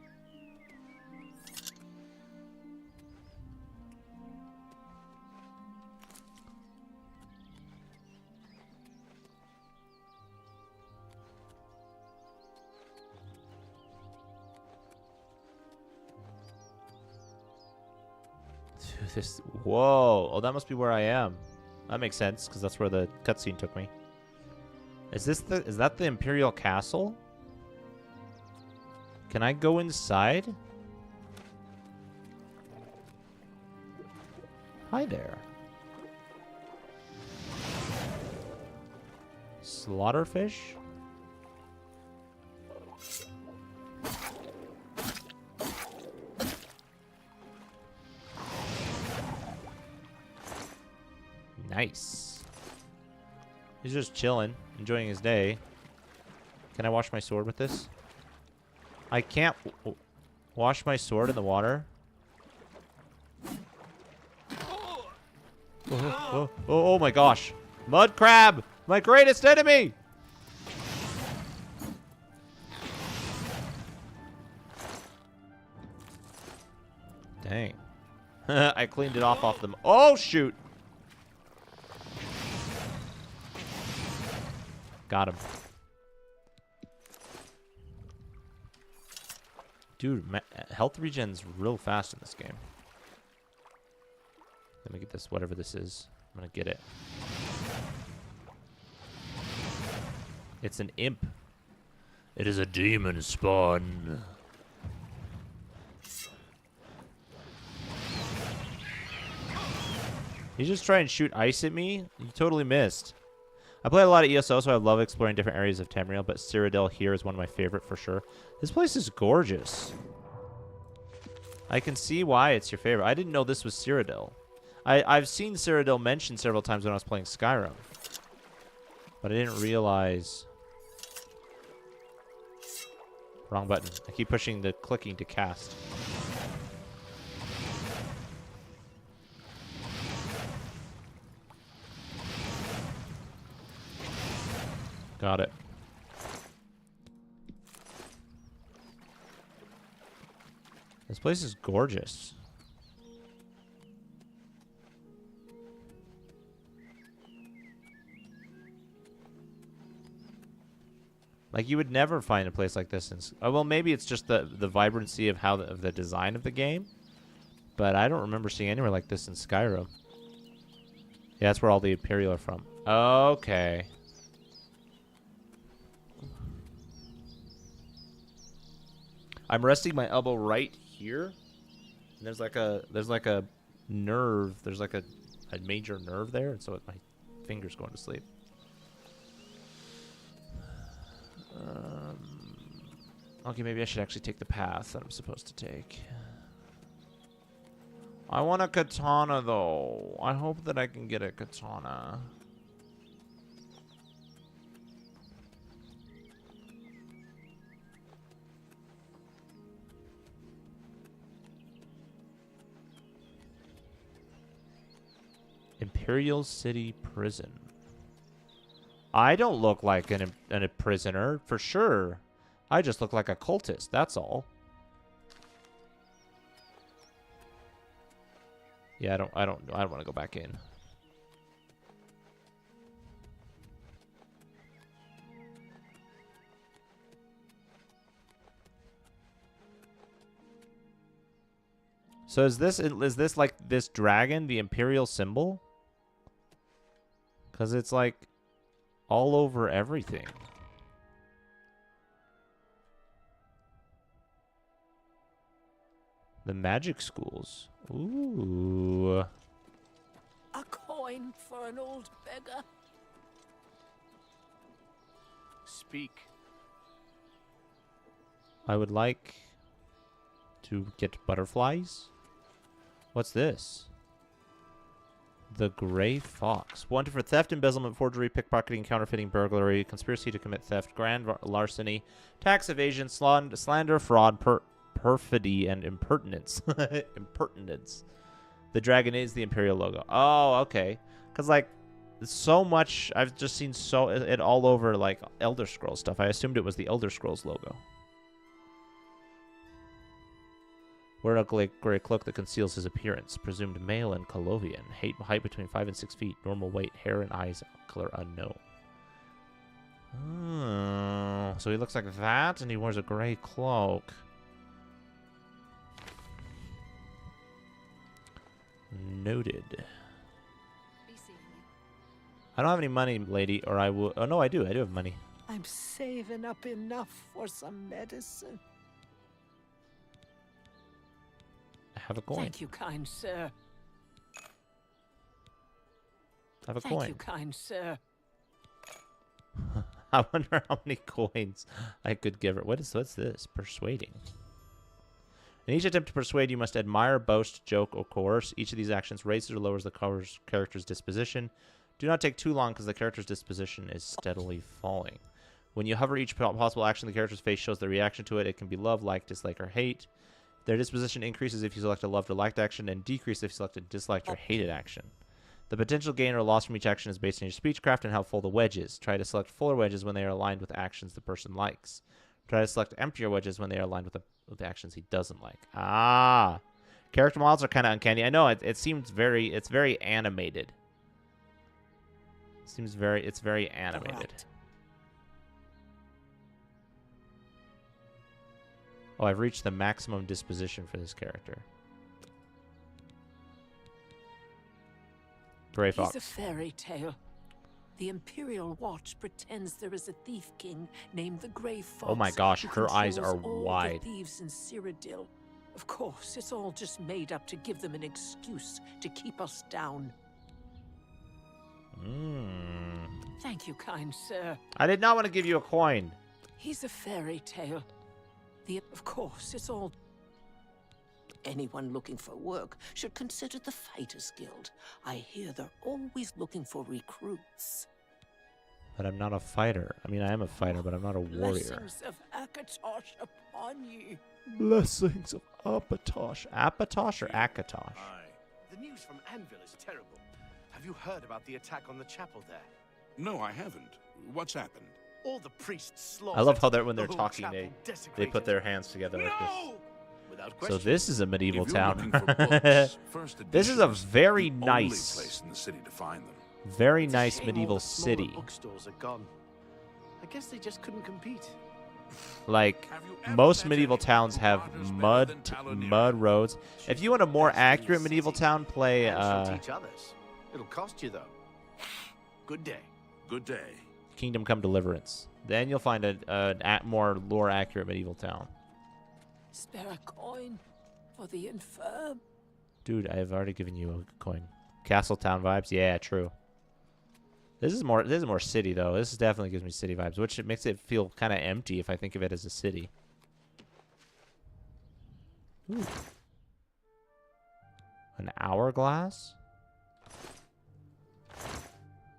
[SPEAKER 2] Whoa. Oh, that must be where I am. That makes sense, because that's where the cutscene took me. Is that the Imperial Castle? Can I go inside? Hi there. Slaughterfish? Nice. He's just chilling, enjoying his day. Can I wash my sword with this? I can't wash my sword in the water. Oh my gosh. Mud crab! My greatest enemy! Dang. I cleaned it off them. Oh, shoot! Got him. Dude, health regen's real fast in this game. Let me get this, whatever this is. I'm gonna get it. It's an imp. It is a demon spawn. You just try and shoot ice at me? You totally missed. I play a lot of ESO, so I love exploring different areas of Tamriel, but Cyrodiil here is one of my favorite for sure. This place is gorgeous. I can see why it's your favorite. I didn't know this was Cyrodiil. I've seen Cyrodiil mentioned several times when I was playing Skyrim, but I didn't realize... Wrong button. I keep pushing the clicking to cast. Got it. This place is gorgeous. Like, you would never find a place like this in... Oh, well, maybe it's just the vibrancy of how the design of the game. But I don't remember seeing anywhere like this in Skyrim. Yeah, that's where all the Imperial are from. Okay. I'm resting my elbow right here. And there's like a nerve. There's like a major nerve there, and so my finger's going to sleep. Okay, maybe I should actually take the path that I'm supposed to take. I want a katana, though. I hope that I can get a katana. Imperial City Prison. I don't look like a prisoner, for sure. I just look like a cultist, that's all. Yeah, I don't want to go back in. So is this like this dragon, the Imperial symbol? Because it's like all over everything. The magic schools. Ooh.
[SPEAKER 7] A coin for an old beggar. Speak.
[SPEAKER 2] I would like to get butterflies. What's this? The Gray Fox. Wanted for theft, embezzlement, forgery, pickpocketing, counterfeiting, burglary, conspiracy to commit theft, grand larceny, tax evasion, slander, fraud, perfidy, and impertinence. Impertinence. The dragon is the Imperial logo. Oh, okay. Because, like, so much... I've just seen it all over, like, Elder Scrolls stuff. I assumed it was the Elder Scrolls logo. Wear a gray cloak that conceals his appearance. Presumed male and Colovian. Height between 5 and 6 feet. Normal weight. Hair and eyes. Color unknown. Oh, so he looks like that, and he wears a gray cloak. Noted. I don't have any money, lady, or I will... Oh, no, I do. I do have money.
[SPEAKER 7] I'm saving up enough for some medicine.
[SPEAKER 2] I have a coin.
[SPEAKER 7] Thank you, kind sir.
[SPEAKER 2] I have a
[SPEAKER 7] Thank
[SPEAKER 2] coin.
[SPEAKER 7] you, kind sir.
[SPEAKER 2] I wonder how many coins I could give her. What's this? Persuading. In each attempt to persuade, you must admire, boast, joke, or coerce. Each of these actions raises or lowers the character's disposition. Do not take too long because the character's disposition is steadily falling. When you hover each possible action the character's face shows their reaction to it. It can be love, like, dislike, or hate. Their disposition increases if you select a loved or liked action, and decreases if you select a disliked or hated action. The potential gain or loss from each action is based on your speechcraft and how full the wedge is. Try to select fuller wedges when they are aligned with actions the person likes. Try to select emptier wedges when they are aligned with the actions he doesn't like. Ah, character models are kind of uncanny. I know it seems it's very animated. It's very animated.
[SPEAKER 7] Right.
[SPEAKER 2] Oh, I've reached the maximum disposition for this character. Gray Fox.
[SPEAKER 7] He's a fairy tale. The Imperial Watch pretends there is a thief king named the Grey Fox.
[SPEAKER 2] Oh my gosh,
[SPEAKER 7] who
[SPEAKER 2] her eyes are
[SPEAKER 7] controls all
[SPEAKER 2] wide.
[SPEAKER 7] The thieves in Cyrodiil. Of course, it's all just made up to give them an excuse to keep us down. Thank you, kind sir.
[SPEAKER 2] I did not want to give you a coin.
[SPEAKER 7] He's a fairy tale. Of course, it's all... Anyone looking for work should consider the Fighters Guild. I hear they're always looking for recruits.
[SPEAKER 2] But I'm not a fighter. I mean, I am a fighter, but I'm not a warrior.
[SPEAKER 7] Blessings of Akatosh upon you.
[SPEAKER 2] Blessings of Apatosh. Apatosh or Akatosh?
[SPEAKER 8] The news from Anvil is terrible. Have you heard about the attack on the chapel there?
[SPEAKER 1] No, I haven't. What's happened?
[SPEAKER 8] All the priests slaughtered.
[SPEAKER 2] I love how when
[SPEAKER 8] The
[SPEAKER 2] they're
[SPEAKER 8] whole
[SPEAKER 2] talking,
[SPEAKER 8] chapel
[SPEAKER 2] they
[SPEAKER 8] desecrated.
[SPEAKER 2] put their hands together like
[SPEAKER 8] No! Without
[SPEAKER 2] this. So
[SPEAKER 8] question.
[SPEAKER 2] this is a medieval
[SPEAKER 1] If you're
[SPEAKER 2] town.
[SPEAKER 1] looking for books, First
[SPEAKER 2] This is a
[SPEAKER 1] Edition is
[SPEAKER 2] very
[SPEAKER 1] the only
[SPEAKER 2] nice,
[SPEAKER 1] place in the city to find them.
[SPEAKER 2] very
[SPEAKER 8] It's a
[SPEAKER 2] nice
[SPEAKER 8] shame
[SPEAKER 2] medieval
[SPEAKER 8] all the smaller
[SPEAKER 2] city.
[SPEAKER 8] bookstores are gone. I guess they just couldn't compete.
[SPEAKER 2] Like
[SPEAKER 1] Have you ever
[SPEAKER 2] most
[SPEAKER 1] met
[SPEAKER 2] medieval
[SPEAKER 1] anyone
[SPEAKER 2] towns
[SPEAKER 1] who
[SPEAKER 2] have
[SPEAKER 1] barters better
[SPEAKER 2] mud
[SPEAKER 1] than Talonier?
[SPEAKER 2] mud roads. If you want a more
[SPEAKER 8] Best in the
[SPEAKER 2] accurate medieval
[SPEAKER 8] city.
[SPEAKER 2] town, play
[SPEAKER 8] And she'll teach others. It'll cost you though. Good day.
[SPEAKER 1] Good day.
[SPEAKER 2] Kingdom Come Deliverance. Then you'll find a more lore accurate medieval town.
[SPEAKER 7] Spare a coin for the infirm.
[SPEAKER 2] Dude, I've already given you a coin. Castle town vibes. Yeah, true. This is more city though. This definitely gives me city vibes, which it makes it feel kind of empty if I think of it as a city. Ooh. An hourglass?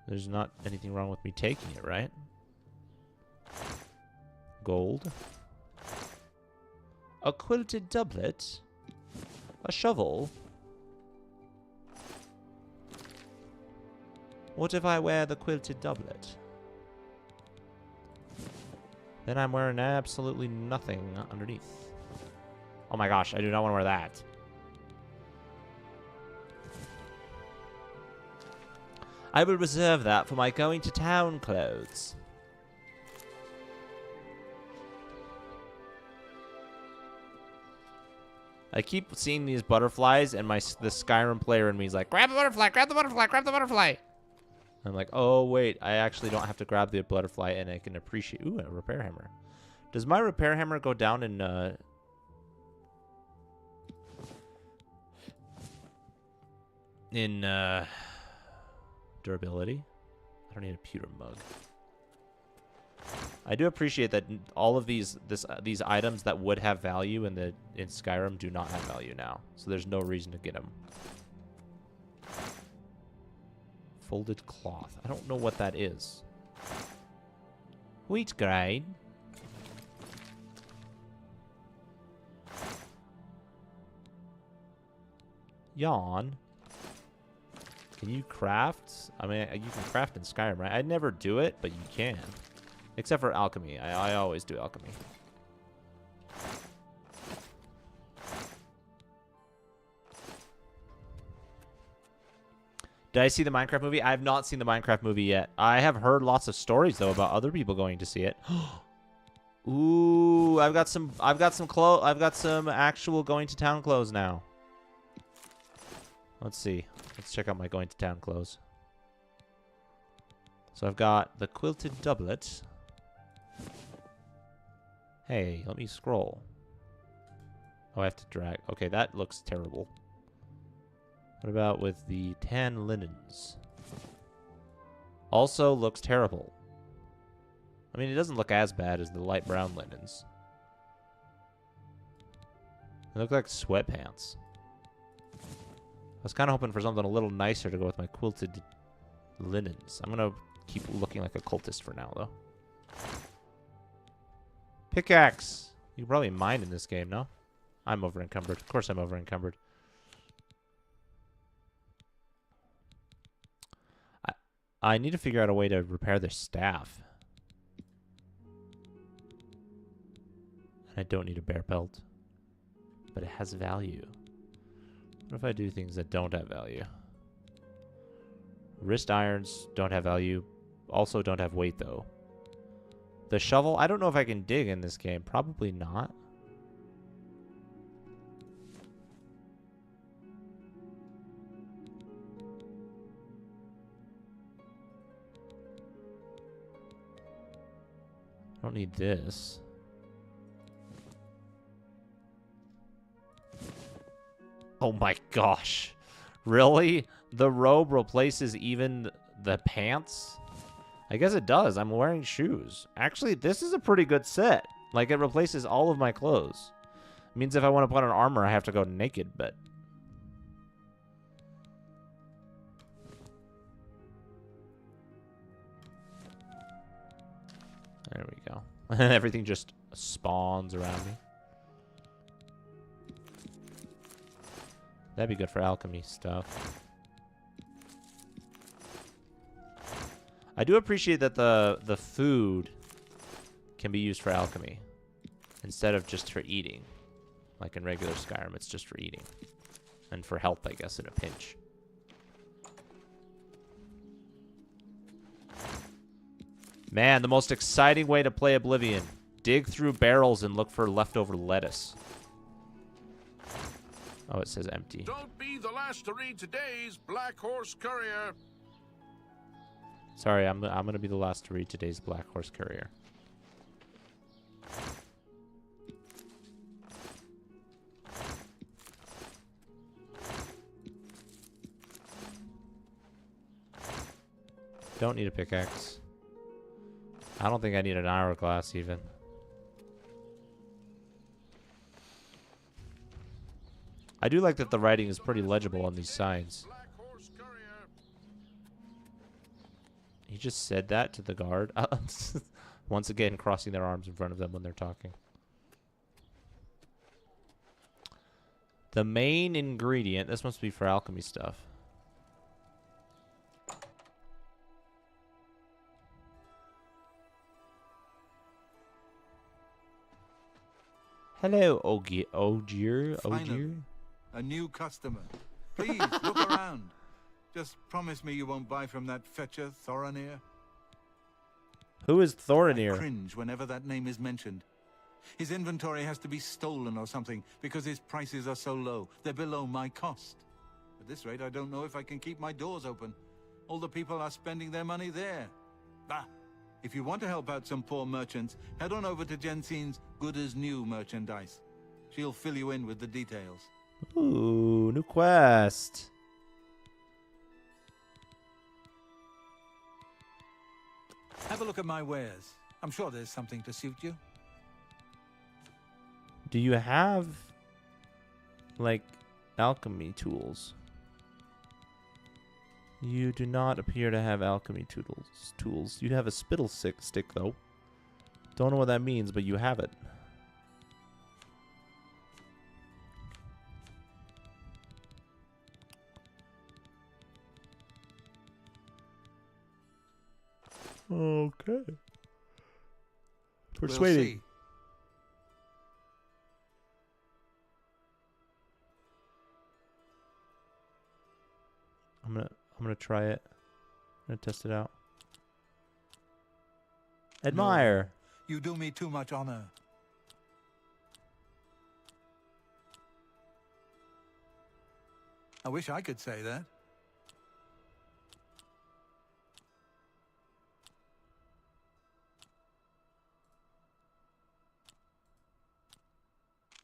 [SPEAKER 2] There's not anything wrong with me taking it, right? Gold. A quilted doublet. A shovel. What if I wear the quilted doublet? Then I'm wearing absolutely nothing underneath. Oh my gosh, I do not want to wear that. I will reserve that for my going to town clothes. I keep seeing these butterflies, and the Skyrim player in me is like, grab the butterfly, grab the butterfly, grab the butterfly. I'm like, oh, wait, I actually don't have to grab the butterfly, and I can appreciate... Ooh, a repair hammer. Does my repair hammer go down in durability? I don't need a pewter mug. I do appreciate that all of these items that would have value in Skyrim do not have value now, so there's no reason to get them. Folded cloth. I don't know what that is. Wheat grain. Yawn. Can you craft? I mean, you can craft in Skyrim, right? I never do it, but you can. Except for alchemy. I always do alchemy. Did I see the Minecraft movie? I have not seen the Minecraft movie yet. I have heard lots of stories though about other people going to see it. Ooh, I've got some actual going to town clothes now. Let's see. Let's check out my going to town clothes. So I've got the quilted doublet. Hey, let me scroll. Oh, I have to drag. Okay, that looks terrible. What about with the tan linens? Also looks terrible. I mean, it doesn't look as bad as the light brown linens. They look like sweatpants. I was kind of hoping for something a little nicer to go with my quilted linens. I'm going to keep looking like a cultist for now, though. Pickaxe! You can probably mine in this game, no? I'm over encumbered. Of course I'm over encumbered. I need to figure out a way to repair their staff. And I don't need a bear pelt. But it has value. What if I do things that don't have value? Wrist irons don't have value. Also don't have weight, though. The shovel, I don't know if I can dig in this game. Probably not. I don't need this. Oh my gosh. Really? The robe replaces even the pants? I guess it does. I'm wearing shoes. Actually, this is a pretty good set. Like, it replaces all of my clothes. It means if I want to put on armor, I have to go naked, but... There we go. Everything just spawns around me. That'd be good for alchemy stuff. I do appreciate that the food can be used for alchemy instead of just for eating. Like in regular Skyrim, it's just for eating. And for health, I guess, in a pinch. Man, the most exciting way to play Oblivion. Dig through barrels and look for leftover lettuce. Oh, it says empty.
[SPEAKER 1] Don't be the last to read today's Black Horse Courier.
[SPEAKER 2] Sorry, I'm gonna be the last to read today's Black Horse Courier. Don't need a pickaxe. I don't think I need an hourglass even. I do like that the writing is pretty legible on these signs. He just said that to the guard. Once again, crossing their arms in front of them when they're talking. The main ingredient. This must be for alchemy stuff. Hello, Ogier.
[SPEAKER 9] Finally, a new customer. Please, look around. Just promise me you won't buy from that fetcher, Thorinir.
[SPEAKER 2] Who is
[SPEAKER 9] I
[SPEAKER 2] Thorinir?
[SPEAKER 9] cringe whenever that name is mentioned. His inventory has to be stolen or something because his prices are so low. They're below my cost. At this rate, I don't know if I can keep my doors open. All the people are spending their money there. Bah! If you want to help out some poor merchants, head on over to Jensine's Good as New merchandise. She'll fill you in with the details.
[SPEAKER 2] Ooh, new quest.
[SPEAKER 9] Have a look at my wares. I'm sure there's something to suit you.
[SPEAKER 2] Do you have, like, alchemy tools? You do not appear to have alchemy tools. You have a spittle stick, though. Don't know what that means, but you have it. Okay. Persuading.
[SPEAKER 9] We'll see.
[SPEAKER 2] I'm gonna try it. I'm gonna test it out. Admire.
[SPEAKER 9] No, you do me too much honor. I wish I could say that.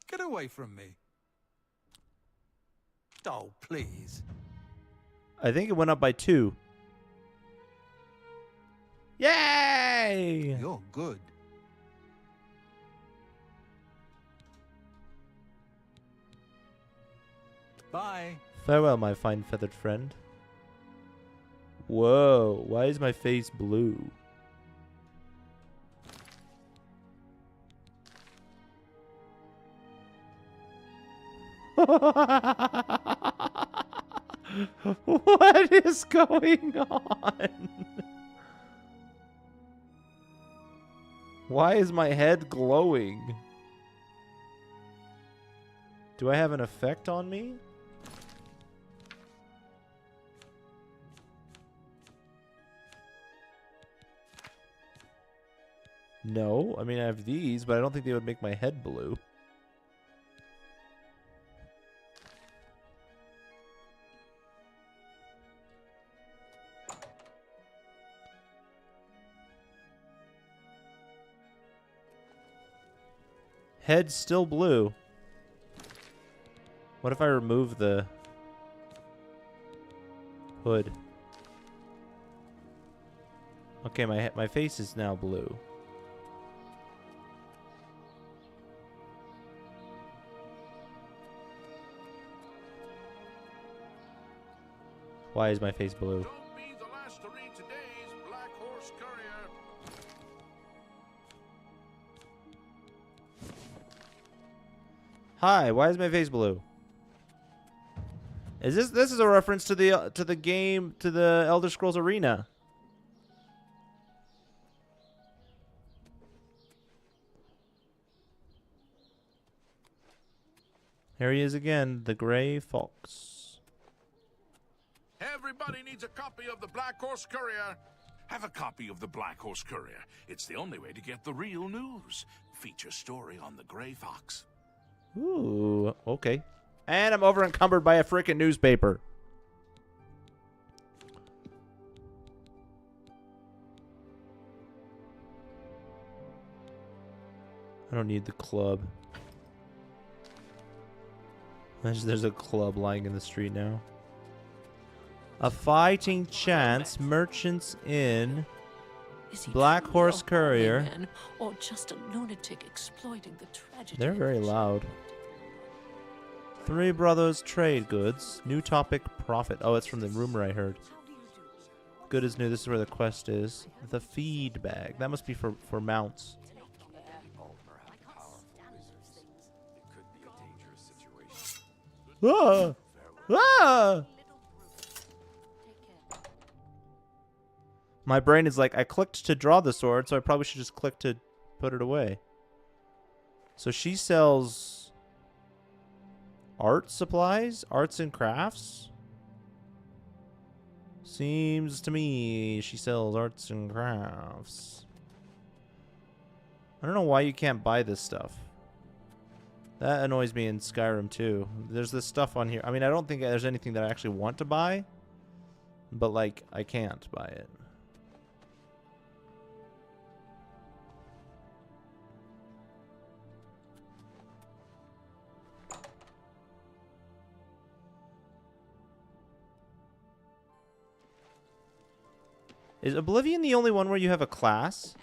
[SPEAKER 9] Get away from me. Oh, please.
[SPEAKER 2] I think it went up by 2. Yay!
[SPEAKER 9] You're good. Bye.
[SPEAKER 2] Farewell, my fine feathered friend. Whoa, why is my face blue? What is going on? Why is my head glowing? Do I have an effect on me? No. I mean, I have these, but I don't think they would make my head blue. Head's still blue. What if I remove the hood? Okay, my face is now blue. Why is my face blue?
[SPEAKER 1] Don't be the last to read today's Black Horse Courier.
[SPEAKER 2] Hi, why is my face blue? Is this is a reference to the game, to the Elder Scrolls Arena? Here he is again, the Gray Fox.
[SPEAKER 1] Everybody needs a copy of the Black Horse Courier. Have a copy of the Black Horse Courier. It's the only way to get the real news. Feature story on the Gray Fox.
[SPEAKER 2] Ooh, okay. And I'm over encumbered by a freaking newspaper. I don't need the club. There's a club lying in the street now. A fighting chance, merchants in
[SPEAKER 7] Is he
[SPEAKER 2] Black
[SPEAKER 7] truly
[SPEAKER 2] Horse
[SPEAKER 7] a
[SPEAKER 2] Courier.
[SPEAKER 7] holy man, or just a lunatic exploiting the tragedy?
[SPEAKER 2] They're
[SPEAKER 7] of
[SPEAKER 2] very
[SPEAKER 7] the
[SPEAKER 2] loud.
[SPEAKER 7] child?
[SPEAKER 2] Three Brothers Trade Goods. New topic, profit. Oh, it's from the rumor I heard. Good is new. This is where the quest is. The feed bag. That must be for mounts. Ah! Ah! My brain is like, I clicked to draw the sword, so I probably should just click to put it away. So she sells art supplies? Arts and crafts? Seems to me she sells arts and crafts. I don't know why you can't buy this stuff. That annoys me in Skyrim too. There's this stuff on here. I mean, I don't think there's anything that I actually want to buy. But, like, I can't buy it. Is Oblivion the only one where you have a class?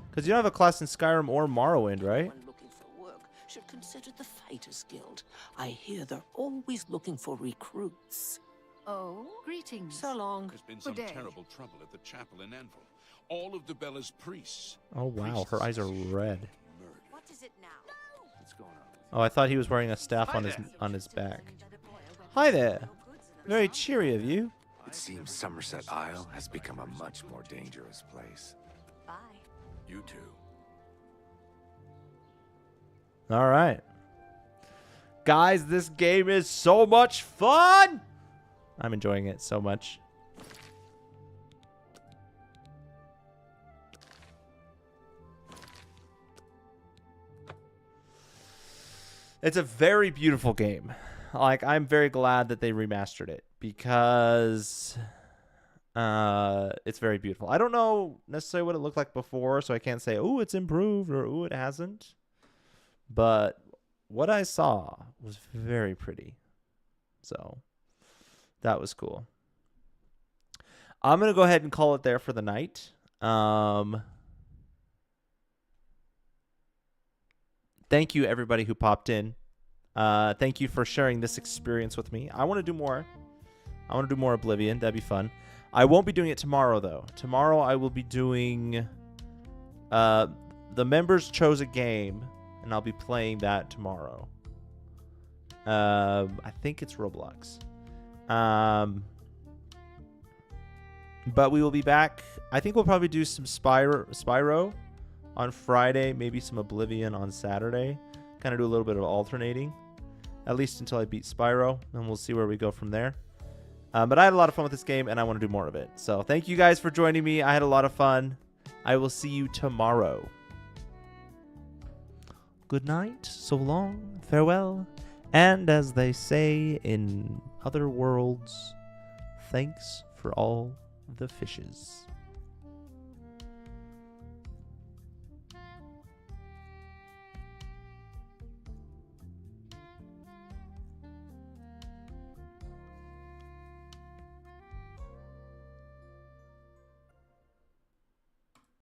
[SPEAKER 2] Because you don't have a class in Skyrim or Morrowind, right?
[SPEAKER 7] Anyone looking for work should consider the Fighters Guild. I hear they're always looking for recruits.
[SPEAKER 5] Oh, greetings.
[SPEAKER 7] So long.
[SPEAKER 1] There's been some
[SPEAKER 5] Good day.
[SPEAKER 1] terrible trouble at the chapel in Anvil. All of Debella's priests.
[SPEAKER 2] Oh wow, her eyes are red.
[SPEAKER 1] Murdered.
[SPEAKER 7] What is it now?
[SPEAKER 1] What's going on?
[SPEAKER 2] Oh, I thought he was wearing a staff
[SPEAKER 8] Hi
[SPEAKER 2] on his
[SPEAKER 8] there.
[SPEAKER 2] back. Hi there. Very cheery of you.
[SPEAKER 10] It seems Somerset Isle has become a much more dangerous place.
[SPEAKER 7] Bye.
[SPEAKER 10] You too.
[SPEAKER 2] All right. Guys, this game is so much fun. I'm enjoying it so much. It's a very beautiful game. Like, I'm very glad that they remastered it because it's very beautiful. I don't know necessarily what it looked like before, so I can't say, oh, it's improved or oh, it hasn't. But what I saw was very pretty. So that was cool. I'm going to go ahead and call it there for the night. Thank you, everybody who popped in. Thank you for sharing this experience with me. I want to do more. I want to do more Oblivion. That'd be fun. I won't be doing it tomorrow, though. Tomorrow I will be doing... the members chose a game, and I'll be playing that tomorrow. I think it's Roblox. But we will be back. I think we'll probably do some Spyro on Friday, maybe some Oblivion on Saturday. Kind of do a little bit of alternating, at least until I beat Spyro, and we'll see where we go from there. But I had a lot of fun with this game, and I want to do more of it. So thank you guys for joining me. I had a lot of fun. I will see you tomorrow. Good night, so long, farewell, and as they say in other worlds, thanks for all the fishes.